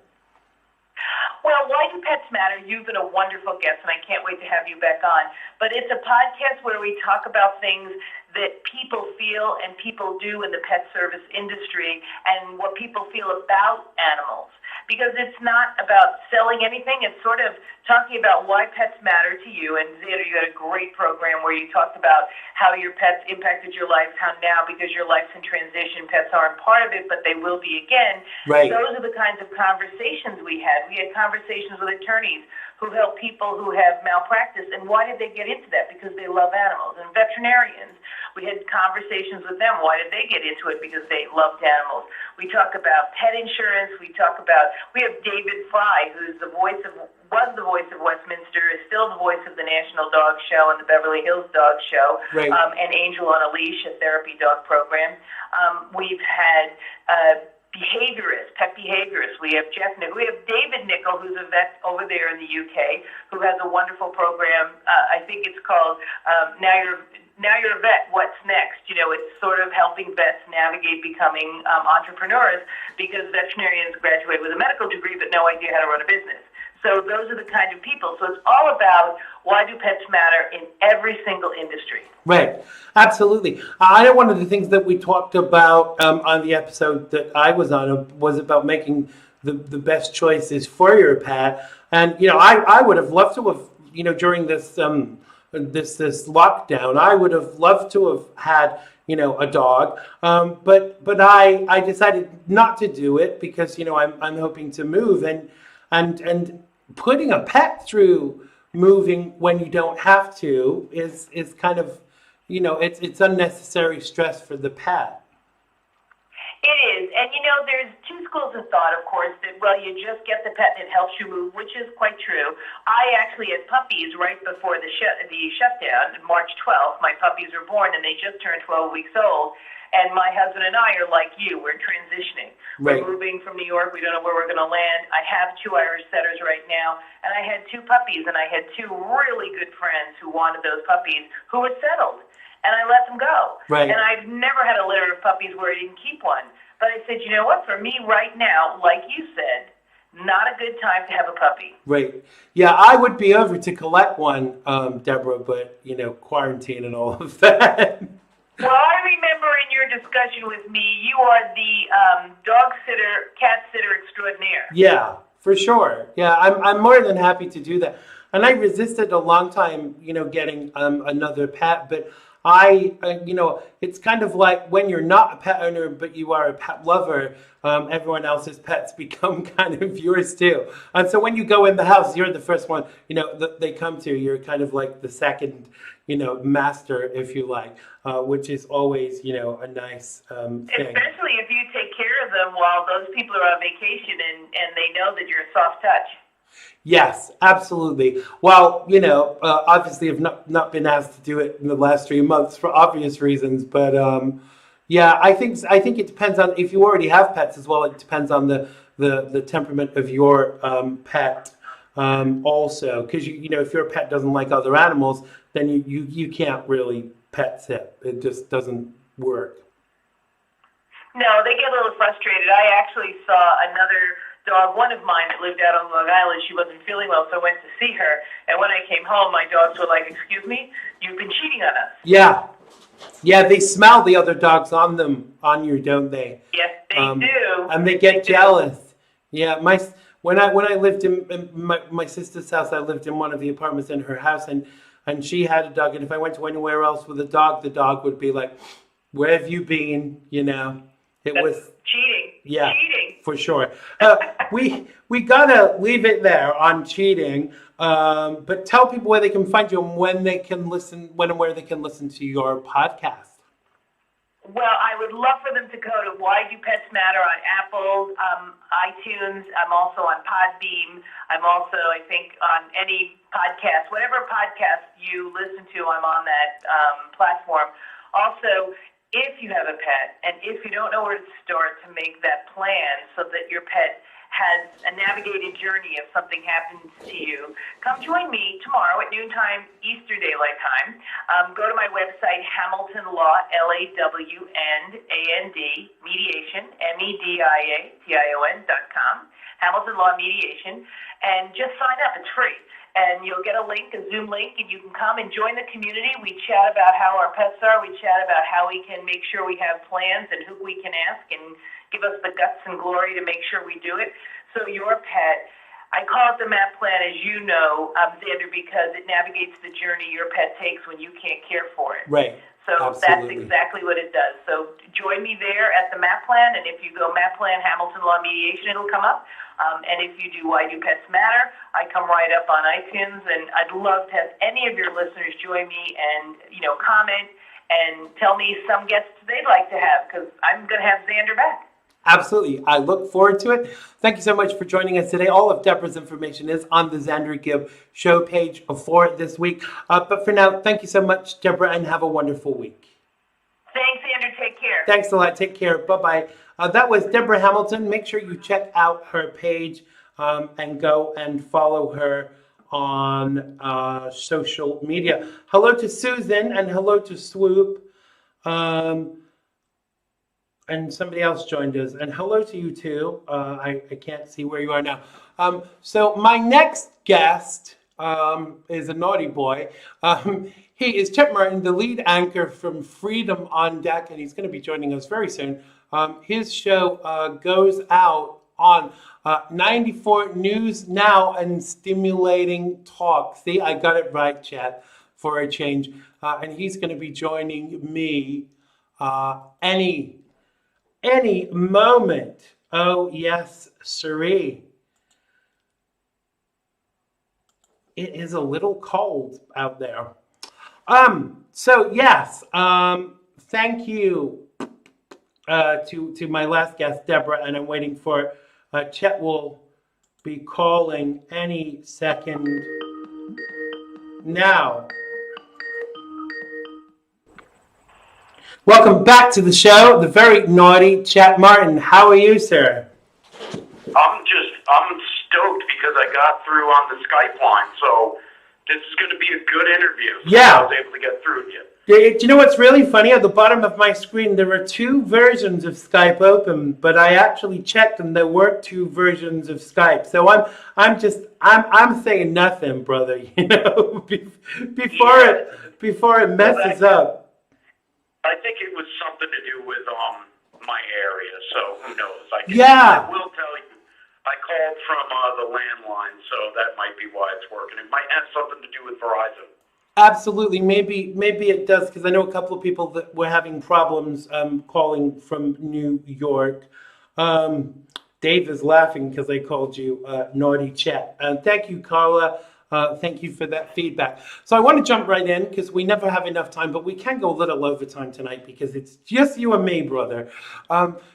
Well, Why Do Pets Matter? You've been a wonderful guest, and I can't wait to have you back on. But it's a podcast where we talk about things that people feel and people do in the pet service industry and what people feel about animals. Because it's not about selling anything. It's sort of talking about why pets matter to you. And Xander, you had a great program where you talked about how your pets impacted your life, how now, because your life's in transition, pets aren't part of it, but they will be again. Right. Those are the kinds of conversations we had. We had conversations with attorneys who help people who have malpractice. And why did they get into that? Because they love animals. And veterinarians, we had conversations with them. Why did they get into it? Because they loved animals. We talk about pet insurance. We have David Fry, who's was the voice of Westminster, is still the voice of the National Dog Show and the Beverly Hills Dog Show, right. And Angel on a Leash, a therapy dog program. We've had pet behaviorists. We have Jeff Nickel. We have David Nickel, who's a vet over there in the UK, who has a wonderful program. I think it's called Now You're a Vet, What's Next? It's sort of helping vets navigate becoming entrepreneurs, because veterinarians graduate with a medical degree but no idea how to run a business. So those are the kind of people. So it's all about why do pets matter in every single industry. Right. Absolutely. I know one of the things that we talked about on the episode that I was on was about making the best choices for your pet. And, I would have loved to have, during this this lockdown, I would have loved to have had, a dog. But I decided not to do it because, I'm hoping to move and putting a pet through moving when you don't have to is kind of, it's unnecessary stress for the pet. It is. And, there's two schools of thought, of course, that, you just get the pet and it helps you move, which is quite true. I actually had puppies right before the shutdown, March 12th. My puppies were born, and they just turned 12 weeks old. And my husband and I are like you. We're transitioning. Right. We're moving from New York. We don't know where we're going to land. I have 2 Irish setters right now, and I had 2 puppies, and I had 2 really good friends who wanted those puppies who were settled, and I let them go. Right. And I've never had a litter of puppies where I didn't keep one. But I said, you know what? For me right now, like you said, not a good time to have a puppy. Right. Yeah, I would be over to collect one, Deborah, but, quarantine and all of that. Well, I remember in your discussion with me, you are the dog sitter, cat sitter extraordinaire. Yeah, for sure. Yeah, I'm more than happy to do that. And I resisted a long time, getting another pet, but it's kind of like when you're not a pet owner, but you are a pet lover, everyone else's pets become kind of yours too. And so when you go in the house, you're the first one, that they come to. You're kind of like the second, master, if you like, which is always, a nice thing. Especially if you take care of them while those people are on vacation and they know that you're a soft touch. Yes, absolutely. Well, obviously, I've not been asked to do it in the last 3 months for obvious reasons, but yeah, I think it depends on if you already have pets as well. It depends on the temperament of your pet also, because if your pet doesn't like other animals, then you can't really pet sit. It just doesn't work. No, they get a little frustrated. I actually saw another dog, one of mine that lived out on Long Island. She wasn't feeling well, so I went to see her. And when I came home, my dogs were like, "Excuse me, you've been cheating on us." Yeah, yeah, they smell the other dogs on you, don't they? Yes, they do. And they get jealous. Yeah, when I lived in my sister's house, I lived in one of the apartments in her house, and she had a dog. And if I went to anywhere else with a dog, the dog would be like, "Where have you been?" It That's was cheating. yeah, Cheating. for sure. We gotta leave it there on cheating. But tell people where they can find you and when and where they can listen to your podcast. Well, I would love for them to go to Why Do Pets Matter on Apple, iTunes. I'm also on Podbeam. I'm also, I think, on any podcast, whatever podcast you listen to, I'm on that platform. Also, if you have a pet and if you don't know where to start to make that plan so that your pet has a navigated journey if something happens to you, come join me tomorrow at noontime Eastern Daylight Time. Go to my website, Hamilton Law, LAWNAND, Mediation, MEDIATION.com, Hamilton Law Mediation, and just sign up. It's free. And you'll get a link, a Zoom link, and you can come and join the community. We chat about how our pets are. We chat about how we can make sure we have plans and who we can ask and give us the guts and glory to make sure we do it. So your pet, I call it the MAP plan, as you know, Xander, because it navigates the journey your pet takes when you can't care for it. Right. So Absolutely. That's exactly what it does. So join me there at the MAP plan, and if you go MAP plan Hamilton Law Mediation, it'll come up. And if you do Why Do Pets Matter, I come right up on iTunes, and I'd love to have any of your listeners join me and, comment and tell me some guests they'd like to have, because I'm going to have Xander back. Absolutely. I look forward to it. Thank you so much for joining us today. All of Deborah's information is on the Xander Gibb show page for this week. But for now, thank you so much, Deborah, and have a wonderful week. Thanks, Xander. Take care. Thanks a lot. Take care. Bye-bye. That was Deborah Hamilton. Make sure you check out her page and go and follow her on social media. Hello to Susan and hello to Swoop. And somebody else joined us. And hello to you too. I can't see where you are now. So my next guest is a naughty boy. He is Chet Martin, the lead anchor from Freedom on Deck, and he's going to be joining us very soon. His show goes out on 94 News Now and Stimulating Talk. See, I got it right, Chet, for a change. And he's going to be joining me any moment. Oh, yes, siree. It is a little cold out there. So yes, thank you to my last guest, Deborah, and I'm waiting for Chet will be calling any second now. Welcome back to the show, the very naughty Chet Martin. How are you, sir? I'm stoked because I got through on the Skype line, so this is going to be a good interview. Yeah. I was able to get through to you. Do you know what's really funny? At the bottom of my screen, there are two versions of Skype open, but I actually checked and there weren't two versions of Skype. So I'm saying nothing, brother. Before it messes up. I think it was something to do with my area, so who knows? I will tell you, I called from the landline, so that might be why it's working. It might have something to do with Verizon. Absolutely, maybe it does, because I know a couple of people that were having problems calling from New York. Dave is laughing because I called you naughty Chet. Thank you, Carla. Thank you for that feedback. So I want to jump right in because we never have enough time, but we can go a little overtime tonight because it's just you and me, brother.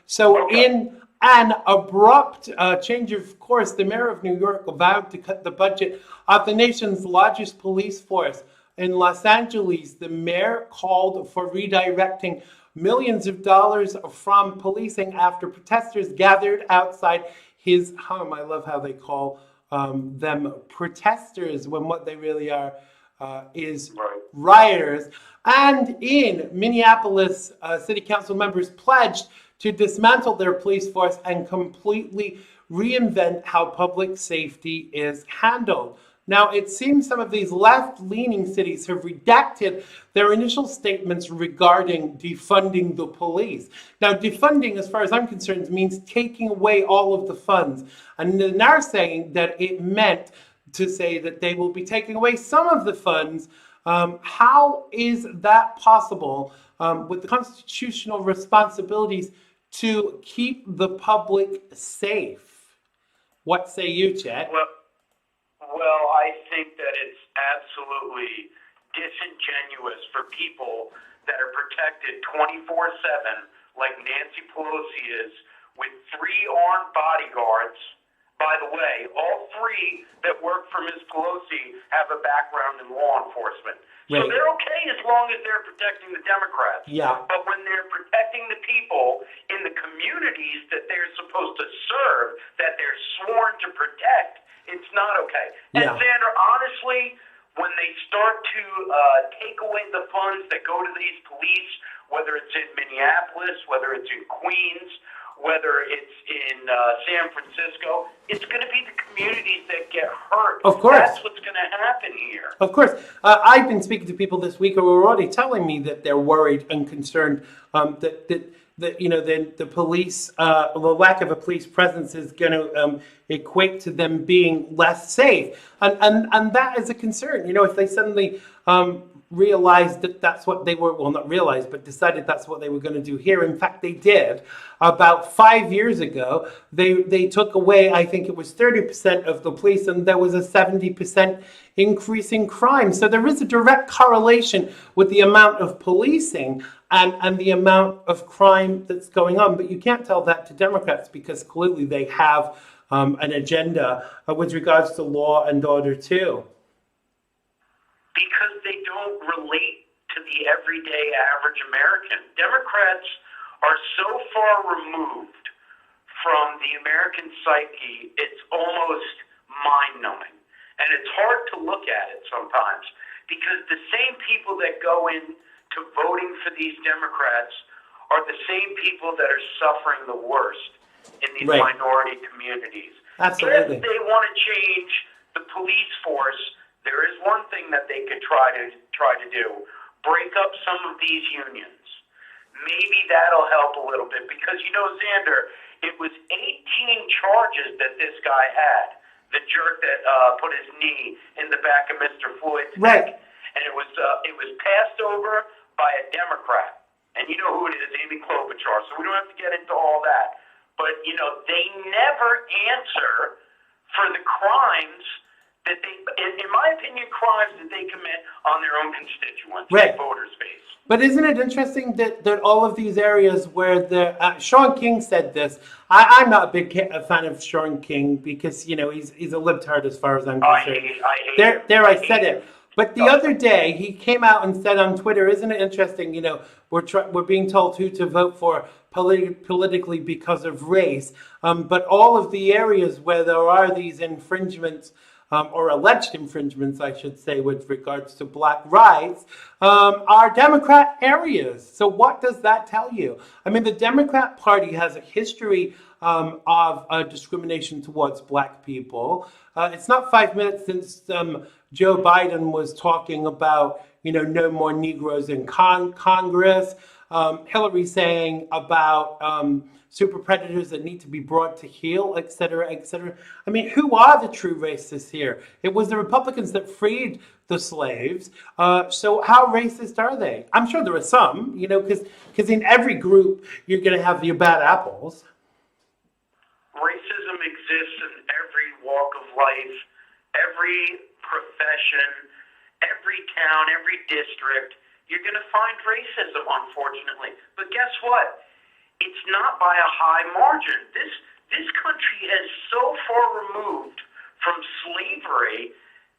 So okay. an abrupt change of course. The mayor of New York vowed to cut the budget of the nation's largest police force. In Los Angeles, the mayor called for redirecting millions of dollars from policing after protesters gathered outside his home. I love how they call them protesters when what they really are is rioters. And in Minneapolis, city council members pledged to dismantle their police force and completely reinvent how public safety is handled. Now, it seems some of these left-leaning cities have redacted their initial statements regarding defunding the police. Now, defunding, as far as I'm concerned, means taking away all of the funds. And they're now saying that it meant to say that they will be taking away some of the funds. How is that possible with the constitutional responsibilities to keep the public safe? What say you, Chet? Well, I think that it's absolutely disingenuous for people that are protected 24/7, like Nancy Pelosi is, with 3 armed bodyguards. By the way, all 3 that work for Ms. Pelosi have a background in law enforcement. So they're okay as long as they're protecting the Democrats. Yeah. But when they're protecting the people in the communities that they're supposed to serve, that they're sworn to protect, it's not okay. And Yeah. Xander, honestly, when they start to take away the funds that go to these police, whether it's in Minneapolis, whether it's in Queens, whether it's in San Francisco, it's going to be the communities that get hurt. Of course. That's what's going to happen here. Of course. I've been speaking to people this week who are already telling me that they're worried and concerned that you know, the police, the lack of a police presence is going to equate to them being less safe. And that is a concern. You know, if they suddenly realized that that's what they were, well, not realized, but decided that's what they were going to do here. In fact, they did. About 5 years ago, they took away, I think it was 30% of the police, and there was a 70% increase in crime. So there is a direct correlation with the amount of policing and the amount of crime that's going on. But you can't tell that to Democrats because clearly they have an agenda with regards to law and order too. Because they don't relate to the everyday average American. Democrats are so far removed from the American psyche, it's almost mind-numbing. And it's hard to look at it sometimes because the same people that go into voting for these Democrats are the same people that are suffering the worst in these minority communities. Absolutely. If they want to change the police force, there is one thing that they could try to do: break up some of these unions. Maybe that'll help a little bit because, you know, Xander, it was 18 charges that this guy had. The jerk that put his knee in the back of Mr. Floyd's neck, and it was passed over by a Democrat. And you know who it is, Amy Klobuchar. So we don't have to get into all that. But you know, they never answer for the crimes that they, in my opinion, crimes that they commit on their own constituents, voters' base. But isn't it interesting that all of these areas where Sean King said this, I'm not a big fan of Sean King because, you know, he's a libtard as far as I'm concerned. I said it. But the other day, he came out and said on Twitter, isn't it interesting, you know, we're being told who to vote for politically because of race. But all of the areas where there are these infringements, or alleged infringements, I should say, with regards to black rights, are Democrat areas. So what does that tell you? I mean, the Democrat Party has a history of discrimination towards black people. It's not 5 minutes since Joe Biden was talking about, you know, no more Negroes in Congress. Hillary saying about super predators that need to be brought to heel, et cetera, et cetera. I mean, who are the true racists here? It was the Republicans that freed the slaves. So how racist are they? I'm sure there are some, you know, because in every group, you're going to have your bad apples. Racism exists in every walk of life, every profession, every town, every district. You're going to find racism, unfortunately. But guess what? it's not by a high margin. This country is so far removed from slavery,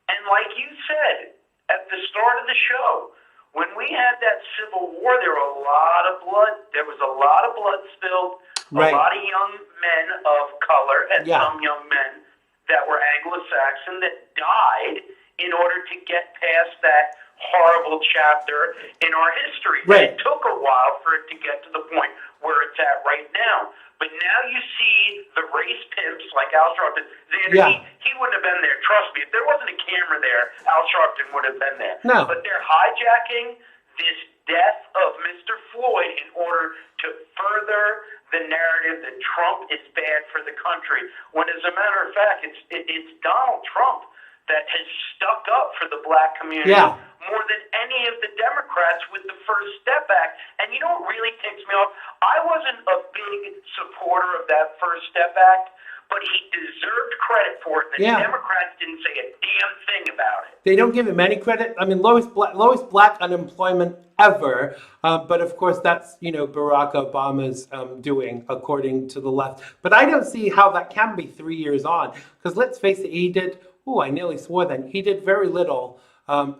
and like you said at the start of the show, when we had that Civil War, there were a lot of blood. There was a lot of blood spilled. Right. A lot of young men of color and Yeah. some young men that were Anglo-Saxon that died in order to get past that horrible chapter in our history. Right. It took a while for it to get to the point where it's at right now. But now you see the race pimps like Al Sharpton. Xander, Yeah. he wouldn't have been there. Trust me, if there wasn't a camera there, Al Sharpton would have been there. No. But they're hijacking this death of Mr. Floyd in order to further the narrative that Trump is bad for the country. When, as a matter of fact, it's Donald Trump that has stuck up for the black community Yeah. more than any of the Democrats with the First Step Act. And you know what really ticks me off? I wasn't a big supporter of that First Step Act, but he deserved credit for it. The Yeah. Democrats didn't say a damn thing about it. They don't give him any credit. I mean, lowest black unemployment ever. But of course, that's, Barack Obama's doing, according to the left. But I don't see how that can be 3 years on. Because let's face it, he did, I nearly swore then, he did very little,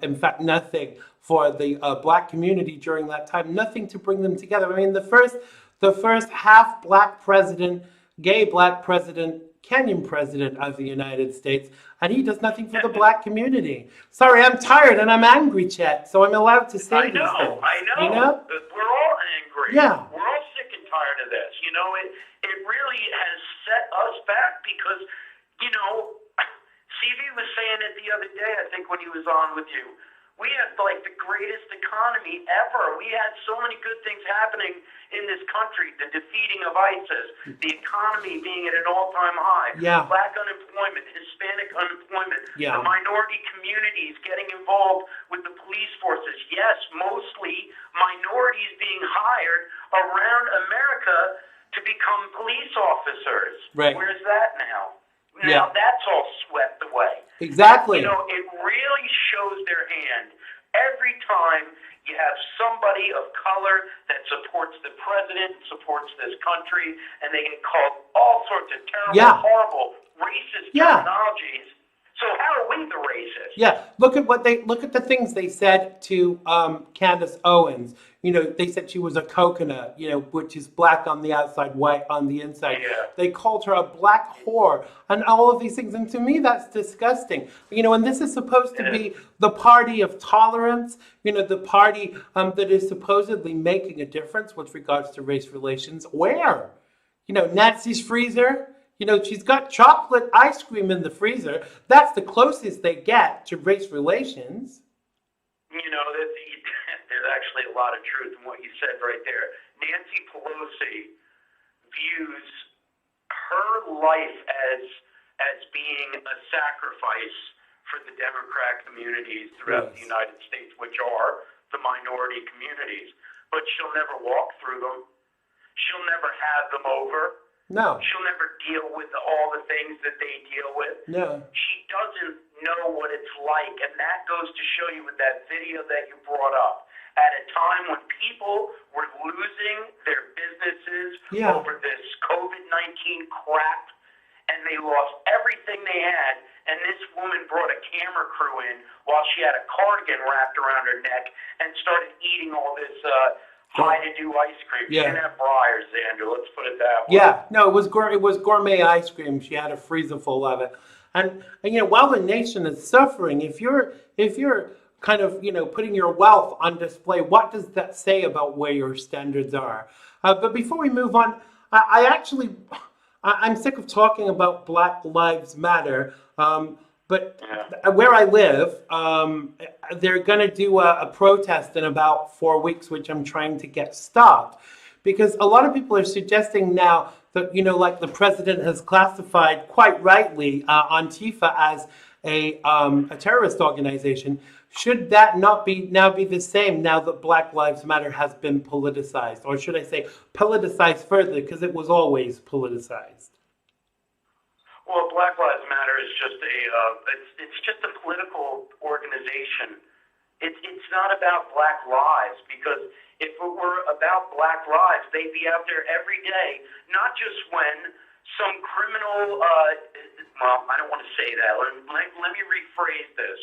in fact, nothing for the black community during that time. Nothing to bring them together. I mean, the first half black president, gay black president, Kenyan president of the United States, and he does nothing for the black community. Sorry, I'm tired and I'm angry, Chet, so I'm allowed to say these things. I know. You know? We're all angry. Yeah. We're all sick and tired of this. It really has set us back because, CV was saying it the other day, I think, when he was on with you. We had like the greatest economy ever. We had so many good things happening in this country. The defeating of ISIS, the economy being at an all-time high, Yeah. black unemployment, Hispanic unemployment, Yeah. the minority communities getting involved with the police forces. Yes, mostly minorities being hired around America to become police officers. Right. Where's that now? Yeah. Now that's all swept away. Exactly. It really shows their hand every time you have somebody of color that supports the president, supports this country, and they get called all sorts of terrible, Yeah. horrible, racist Yeah. terminologies. So how are we the racists? Yeah, look at the things they said to Candace Owens. They said she was a coconut, which is black on the outside, white on the inside. Yeah. They called her a black whore and all of these things. And to me, that's disgusting. And this is supposed to be the party of tolerance, the party that is supposedly making a difference with regards to race relations. Where? Nancy's freezer. She's got chocolate ice cream in the freezer. That's the closest they get to race relations. There's actually a lot of truth in what you said right there. Nancy Pelosi views her life as being a sacrifice for the Democrat communities throughout the United States, which are the minority communities. But she'll never walk through them. She'll never have them over. No. She'll never deal with all the things that they deal with. No. She doesn't know what it's like, and that goes to show you with that video that you brought up. At a time when people were losing their businesses over this COVID-19 crap, and they lost everything they had, and this woman brought a camera crew in while she had a cardigan wrapped around her neck and started eating all this high-to-do ice cream. She didn't have Breyers, Xander, let's put it that way. Yeah, no, it was gourmet ice cream. She had a freezer full of it. And while the nation is suffering, if you're kind of, putting your wealth on display, what does that say about where your standards are? But before we move on, I'm sick of talking about Black Lives Matter, but where I live, they're going to do a protest in about 4 weeks, which I'm trying to get stopped. Because a lot of people are suggesting now that, like the president has classified, quite rightly, Antifa as a terrorist organization. Should that not now be the same now that Black Lives Matter has been politicized? Or should I say politicized further, because it was always politicized? Well, Black Lives Matter is just it's just a political organization It's not about black lives, because if it were about black lives, they'd be out there every day, not just when some criminal, well, I don't want to say that. Let me rephrase this.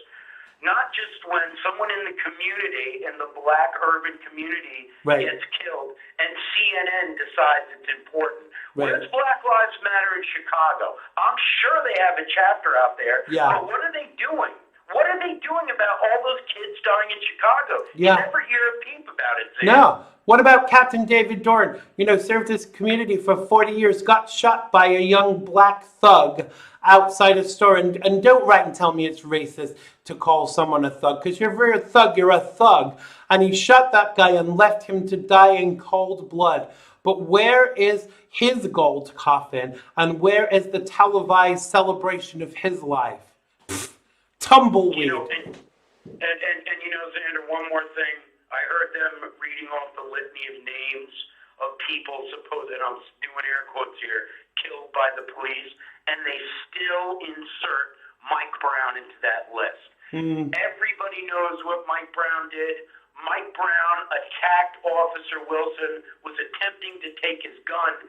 Not just when someone in the community, in the black urban community, gets killed and CNN decides it's important. Where's Black Lives Matter in Chicago? I'm sure they have a chapter out there, but what are they doing? What are they doing about all those kids dying in Chicago? You never hear a peep about it, Zan. No. What about Captain David Dorn? Served his community for 40 years, got shot by a young black thug outside a store. And don't write and tell me it's racist to call someone a thug, because you're a thug, you're a thug. And he shot that guy and left him to die in cold blood. But where is his gold coffin? And where is the televised celebration of his life? Tumbleweed. And Xander, one more thing. I heard them reading off the litany of names of people, supposed, and I'm doing air quotes here, killed by the police, and they still insert Mike Brown into that list. Everybody knows what Mike Brown did. Mike Brown attacked Officer Wilson, was attempting to take his gun,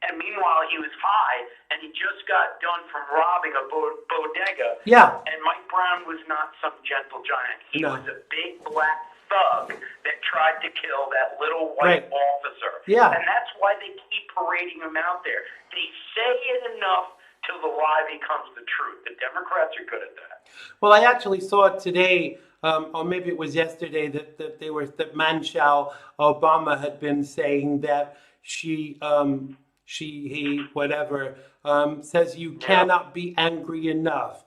and meanwhile he was high, and he just got done from robbing a bodega. Yeah. And Mike Brown was not some gentle giant. He was a big black thug that tried to kill that little white officer. Yeah. And that's why they keep parading him out there. They say it enough till the lie becomes the truth. The Democrats are good at that. Well, I actually saw it today, or maybe it was yesterday, that Michelle Obama had been saying that he, says you cannot be angry enough.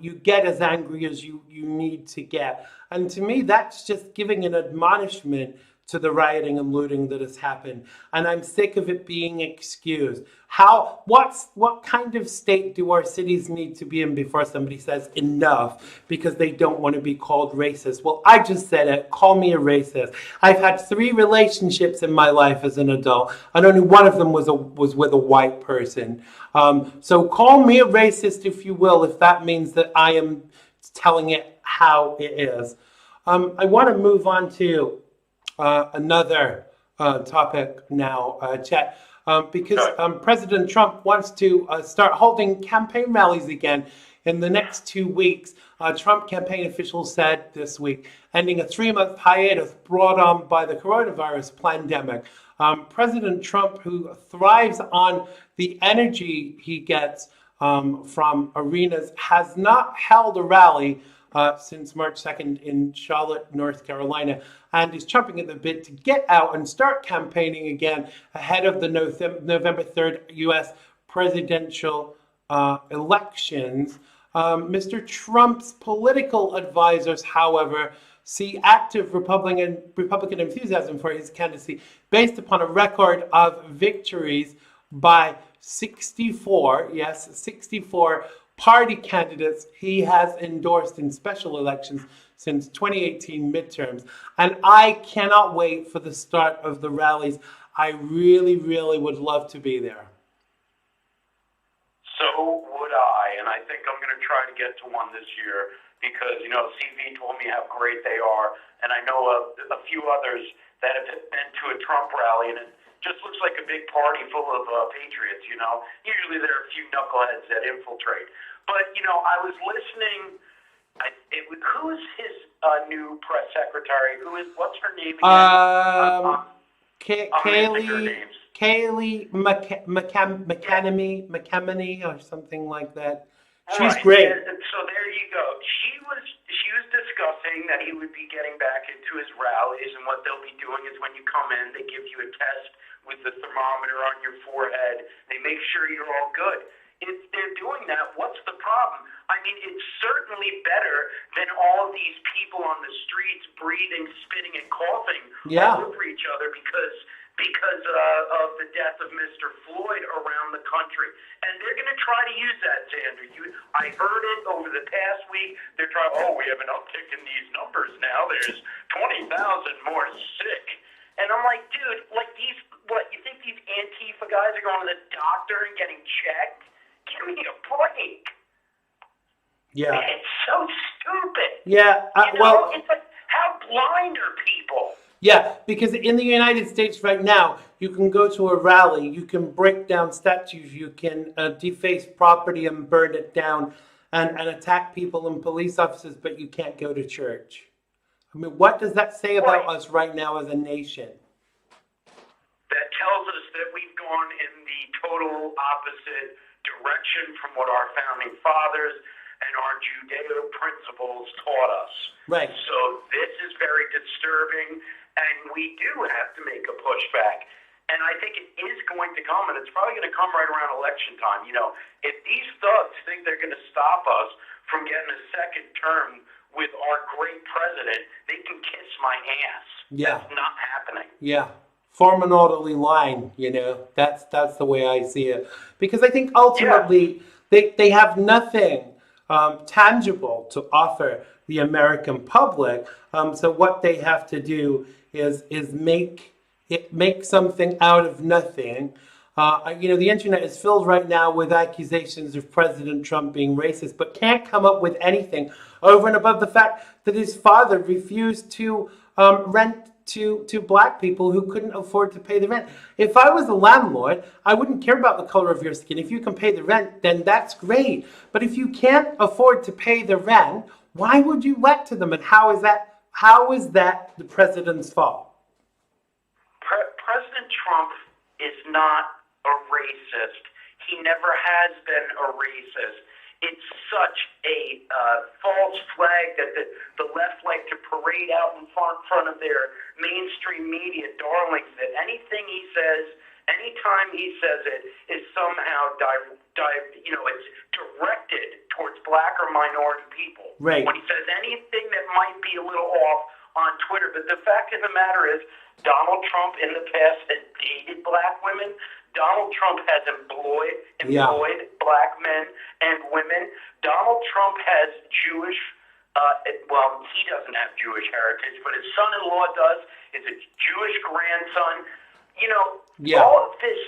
You get as angry as you need to get. And to me, that's just giving an admonishment to the rioting and looting that has happened. And I'm sick of it being excused. What kind of state do our cities need to be in before somebody says enough because they don't want to be called racist? Well, I just said it. Call me a racist. I've had 3 relationships in my life as an adult, and only one of them was with a white person. So call me a racist if you will, if that means that I am telling it how it is. I want to move on to another topic now, Chet, because President Trump wants to start holding campaign rallies again in the next 2 weeks. Trump campaign officials said this week, ending a 3-month hiatus brought on by the coronavirus pandemic. President Trump, who thrives on the energy he gets from arenas, has not held a rally since March 2nd in Charlotte, North Carolina, and is chomping at the bit to get out and start campaigning again ahead of the November 3rd U.S. presidential elections. Mr. Trump's political advisors, however, see active Republican enthusiasm for his candidacy based upon a record of victories by 64 party candidates he has endorsed in special elections since 2018 midterms. And I cannot wait for the start of the rallies. I really, really would love to be there. So would I, and I think I'm going to try to get to one this year because, CV told me how great they are, and I know a few others that have been to a Trump rally, and it just looks like a big party full of patriots, Usually there are a few knuckleheads that infiltrate. But, I was listening. Who's his new press secretary? What's her name again? Kayleigh McEnany or something like that. She's great. So there you go. She was discussing that he would be getting back into his rallies, and what they'll be doing is when you come in, they give you a test with the thermometer on your forehead. They make sure you're all good. If they're doing that, what's the problem? I mean, it's certainly better than all of these people on the streets breathing, spitting, and coughing all over each other because of the death of Mr. Floyd around the country. And they're going to try to use that, Xander. I heard it over the past week. They're trying, we have an uptick in these numbers now. There's 20,000 more sick. And I'm like, dude, you think these Antifa guys are going to the doctor and getting checked? Give me a break. Yeah. It's so stupid. Yeah. It's like blinder people. Yeah, because in the United States right now, you can go to a rally, you can break down statues, you can deface property and burn it down and attack people and police officers, but you can't go to church. I mean, what does that say about us right now as a nation? That tells us that we've gone in the total opposite direction from what our founding fathers and our Judeo principles taught us. Right. So this is very disturbing, and we do have to make a pushback. And I think it is going to come, and it's probably going to come right around election time. You know, if these thugs think they're going to stop us from getting a second term with our great president, they can kiss my ass. Yeah. That's not happening. Yeah. Form an orderly line, you know. That's the way I see it. Because I think ultimately they have nothing tangible to offer the American public. So what they have to do is make something out of nothing. You know, the internet is filled right now with accusations of President Trump being racist, but can't come up with anything over and above the fact that his father refused to rent to black people who couldn't afford to pay the rent. If I was a landlord, I wouldn't care about the color of your skin. If you can pay the rent, then that's great. But if you can't afford to pay the rent, why would you let to them? And how is that the president's fault? President Trump is not a racist. He never has been a racist. It's such a false flag that the left like to parade out in front of their mainstream media darlings, that anything he says, anytime he says it, is somehow it's directed towards black or minority people. Right. When he says anything that might be a little off on Twitter, but the fact of the matter is, Donald Trump in the past has dated black women. Donald Trump has employed black men and women. Donald Trump has Jewish, he doesn't have Jewish heritage, but his son-in-law does. Is a Jewish grandson. You know, all of this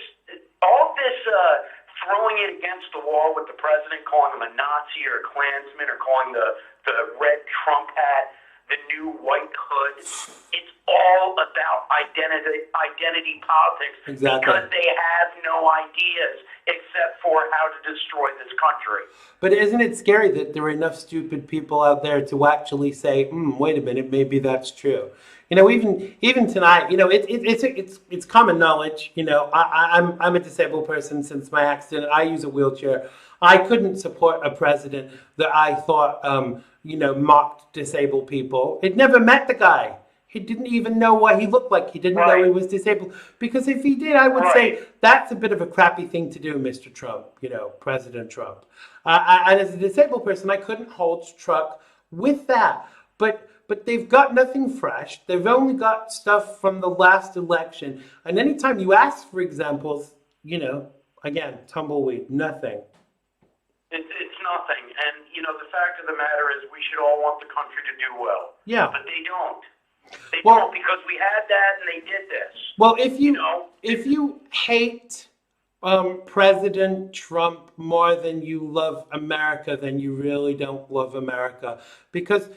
throwing it against the wall with the president, calling him a Nazi or a Klansman, or calling the red Trump hat the new white hood. It's all about identity politics. Exactly. Because they have no ideas except for how to destroy this country. But isn't it scary that there are enough stupid people out there to actually say, wait a minute, maybe that's true? You know, even tonight, you know, it's common knowledge. You know, I'm a disabled person since my accident. I use a wheelchair. I couldn't support a president that I thought, mocked disabled people. He'd never met the guy. He didn't even know what he looked like. He didn't know he was disabled. Because if he did, I would say that's a bit of a crappy thing to do, Mr. Trump, President Trump. And as a disabled person, I couldn't hold truck with that. But they've got nothing fresh. They've only got stuff from the last election. And anytime you ask for examples, again, tumbleweed, nothing. It's nothing. And, the fact of the matter is we should all want the country to do well. Yeah. But they don't. They don't, because we had that and they did this. Well, if you hate President Trump more than you love America, then you really don't love America. Because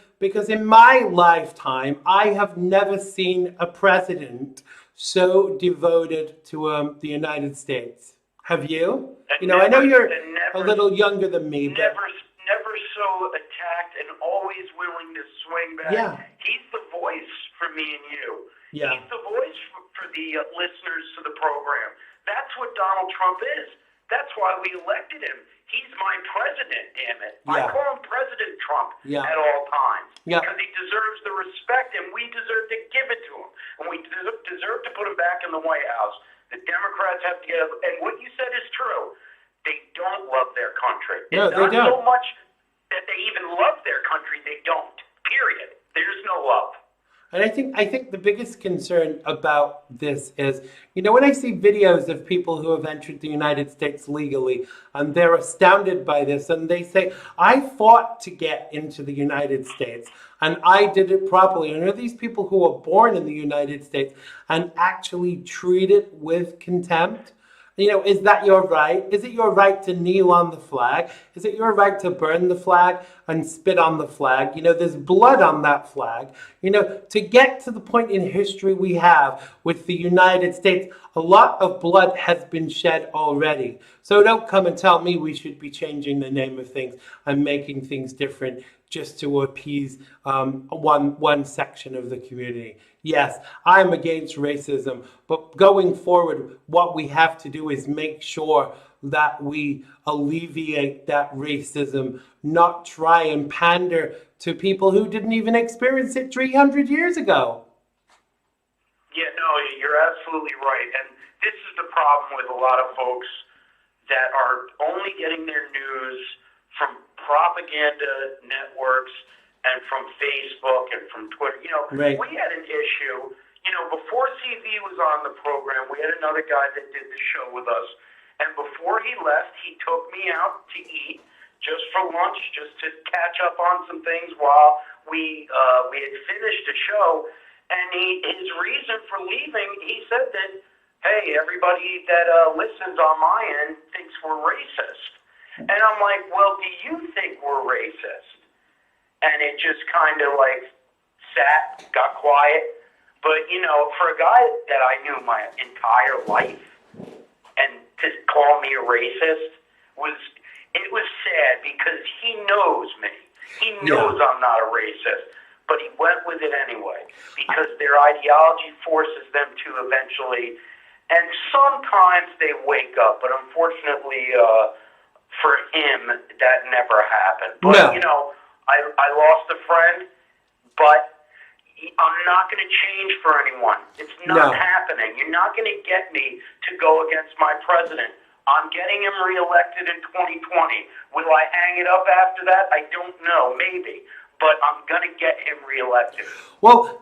in my lifetime, I have never seen a president so devoted to the United States. Have you? I know you're a little younger than me. But never so attacked and always willing to swing back. Yeah. He's the voice for me and you. Yeah. He's the voice for the listeners to the program. That's what Donald Trump is. That's why we elected him. He's my president, damn it. Yeah. I call him President Trump at all times. Yeah. Because he deserves the respect, and we deserve to give it to him. And we deserve to put him back in the White House. The Democrats have to get up. And what you said is true. They don't love their country. No, it's they not don't. so much that they even love their country. They don't. Period. There's no love. And I think the biggest concern about this is, when I see videos of people who have entered the United States legally, and they're astounded by this, and they say, I fought to get into the United States, and I did it properly. And there are these people who are born in the United States and actually treat it with contempt. Is that your right? Is it your right to kneel on the flag? Is it your right to burn the flag and spit on the flag? There's blood on that flag. To get to the point in history we have with the United States, a lot of blood has been shed already. So don't come and tell me we should be changing the name of things and making things different just to appease one section of the community. Yes, I'm against racism, but going forward, what we have to do is make sure that we alleviate that racism, not try and pander to people who didn't even experience it 300 years ago. Yeah, no, you're absolutely right. And this is the problem with a lot of folks that are only getting their news from propaganda networks and from Facebook and from Twitter. Right. We had an issue, before CV was on the program, we had another guy that did the show with us. And before he left, he took me out to eat just for lunch, just to catch up on some things while we had finished the show. And his reason for leaving, he said that, hey, everybody that listens on my end thinks we're racist. And I'm like, well, do you think we're racist? And it just kind of sat, got quiet. But, for a guy that I knew my entire life, and to call me a racist it was sad because he knows me. He knows I'm not a racist, but he went with it anyway because their ideology forces them to eventually, and sometimes they wake up, but unfortunately for him, that never happened. But, I lost a friend, but I'm not going to change for anyone. It's not happening. You're not going to get me to go against my president. I'm getting him reelected in 2020. Will I hang it up after that? I don't know. Maybe. But I'm going to get him reelected. Well,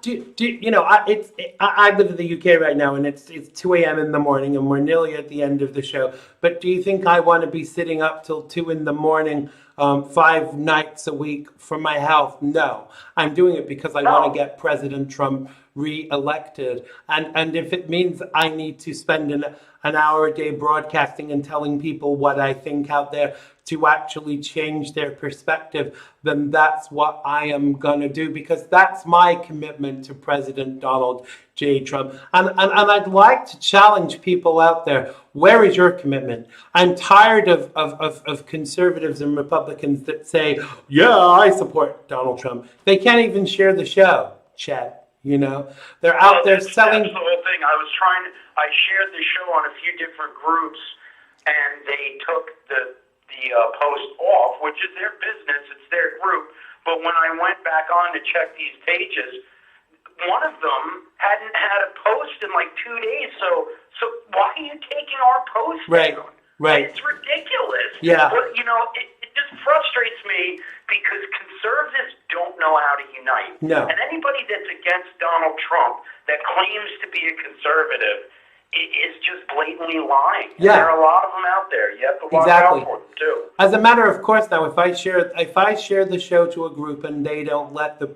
I live in the UK right now, and it's 2 a.m. in the morning, and we're nearly at the end of the show. But do you think I want to be sitting up till 2 in the morning 5 nights a week for my health? No. I'm doing it because I want to get President Trump re-elected. And if it means I need to spend an hour a day broadcasting and telling people what I think out there to actually change their perspective, then that's what I am going to do, because that's my commitment to President Donald J. Trump. And I'd like to challenge people out there. Where is your commitment? I'm tired of conservatives and Republicans that say, yeah, I support Donald Trump. They can't even share the show, Chet. They're out there selling. That's the whole thing. I shared the show on a few different groups, and they took the post off, which is their business, it's their group. But when I went back on to check these pages, one of them hadn't had a post in 2 days. So why are you taking our post down? Right. It's ridiculous. Yeah. But, it just frustrates me because conservatives don't know how to unite. No. And anybody that's against Donald Trump that claims to be a conservative is just blatantly lying. Yeah. And there are a lot of them out there. You have to watch out for them too. As a matter of course, now if I share the show to a group and they don't let the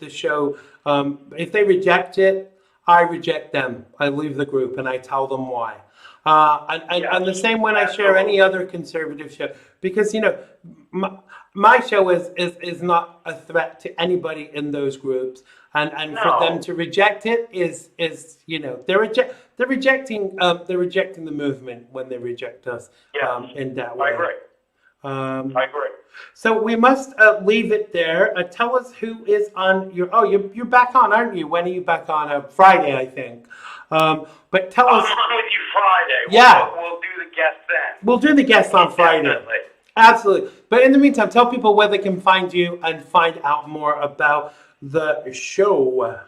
show, if they reject it, I reject them. I leave the group and I tell them why. And the same when I share any other conservative show, because my show is not a threat to anybody in those groups, and for them to reject it is they're rejecting the movement when they reject us in that way. I agree. So we must leave it there. Tell us who is on you're back on, aren't you? When are you back on? Friday, I think. But tell us. I'm on with you Friday. Yeah. We'll do the guest then. We'll do the guest on Friday. Definitely. Absolutely. But in the meantime, tell people where they can find you and find out more about the show. Well,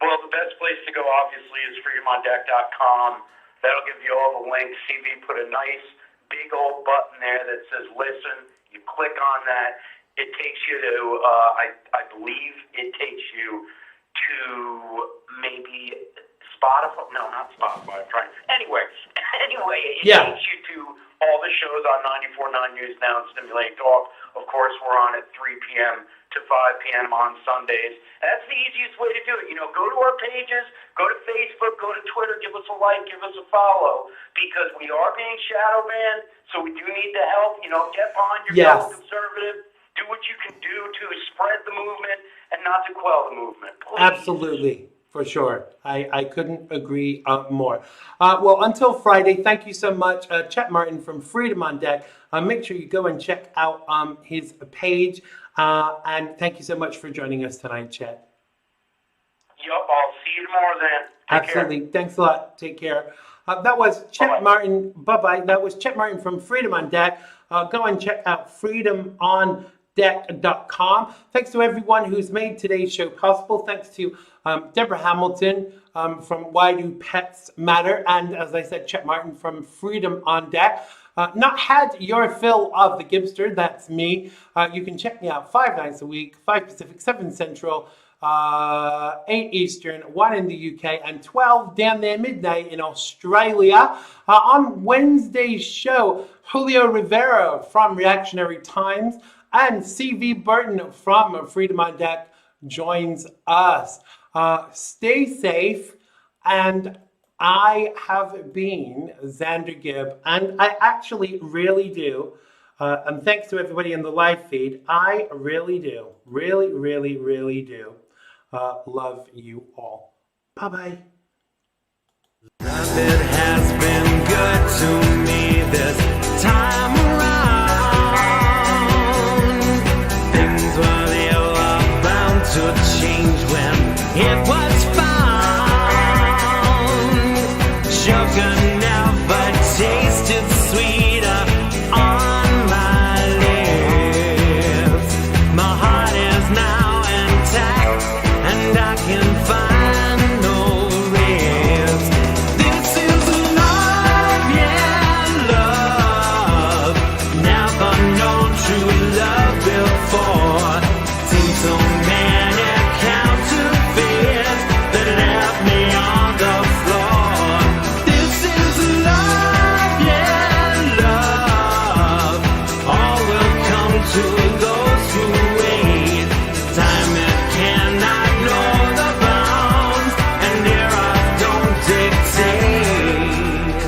the best place to go, obviously, is freedomondeck.com. That'll give you all the links. CV put a nice big old button there that says listen. You click on that. It takes you to, I believe it takes you to maybe Spotify. No, not Spotify. I'm trying. Anyway, it Yeah. takes you to all the shows on 94.9 News Now and Stimulating Talk. Of course, we're on at 3 p.m. to 5 p.m. on Sundays. That's the easiest way to do it. Go to our pages, go to Facebook, go to Twitter, give us a like, give us a follow, because we are being shadow banned, so we do need the help. Get behind your fellow conservative. Do what you can do to spread the movement and not to quell the movement. Please. Absolutely. For sure. I couldn't agree more. Well, until Friday, thank you so much. Chet Martin from Freedom on Deck. Make sure you go and check out his page. And thank you so much for joining us tonight, Chet. Yup, I'll see you tomorrow then. Absolutely. Thanks a lot. Take care. That was Chet Martin. Bye-bye. That was Chet Martin from Freedom on Deck. Go and check out freedomondeck.com. Thanks to everyone who's made today's show possible. Thanks to Deborah Hamilton from Why Do Pets Matter? And as I said, Chet Martin from Freedom on Deck. Not had your fill of the Gibster, that's me. You can check me out 5 nights a week, 5 Pacific, 7 Central, 8 Eastern, 1 in the UK, and 12 down there midnight in Australia. On Wednesday's show, Julio Rivera from Reactionary Times and C.V. Burton from Freedom on Deck joins us. Stay safe, and I have been Xander Gibb, and I actually really do, and thanks to everybody in the live feed, I really do, really, really, really do love you all. Bye-bye. Love, it has been good to me this time around. Things were they were bound to change when it was found. Sugar never tasted sweeter on my lips. My heart is now intact, and I can find no rest. This is love, yeah, love. Never known true love before. Seen so many counterfeits that left me on the floor. This is love, yeah, love. All will come to those who wait. Time it cannot know the bounds, and eras don't dictate.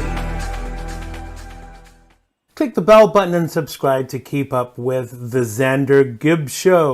Click the bell button and subscribe to keep up with the Xander Gibb Show.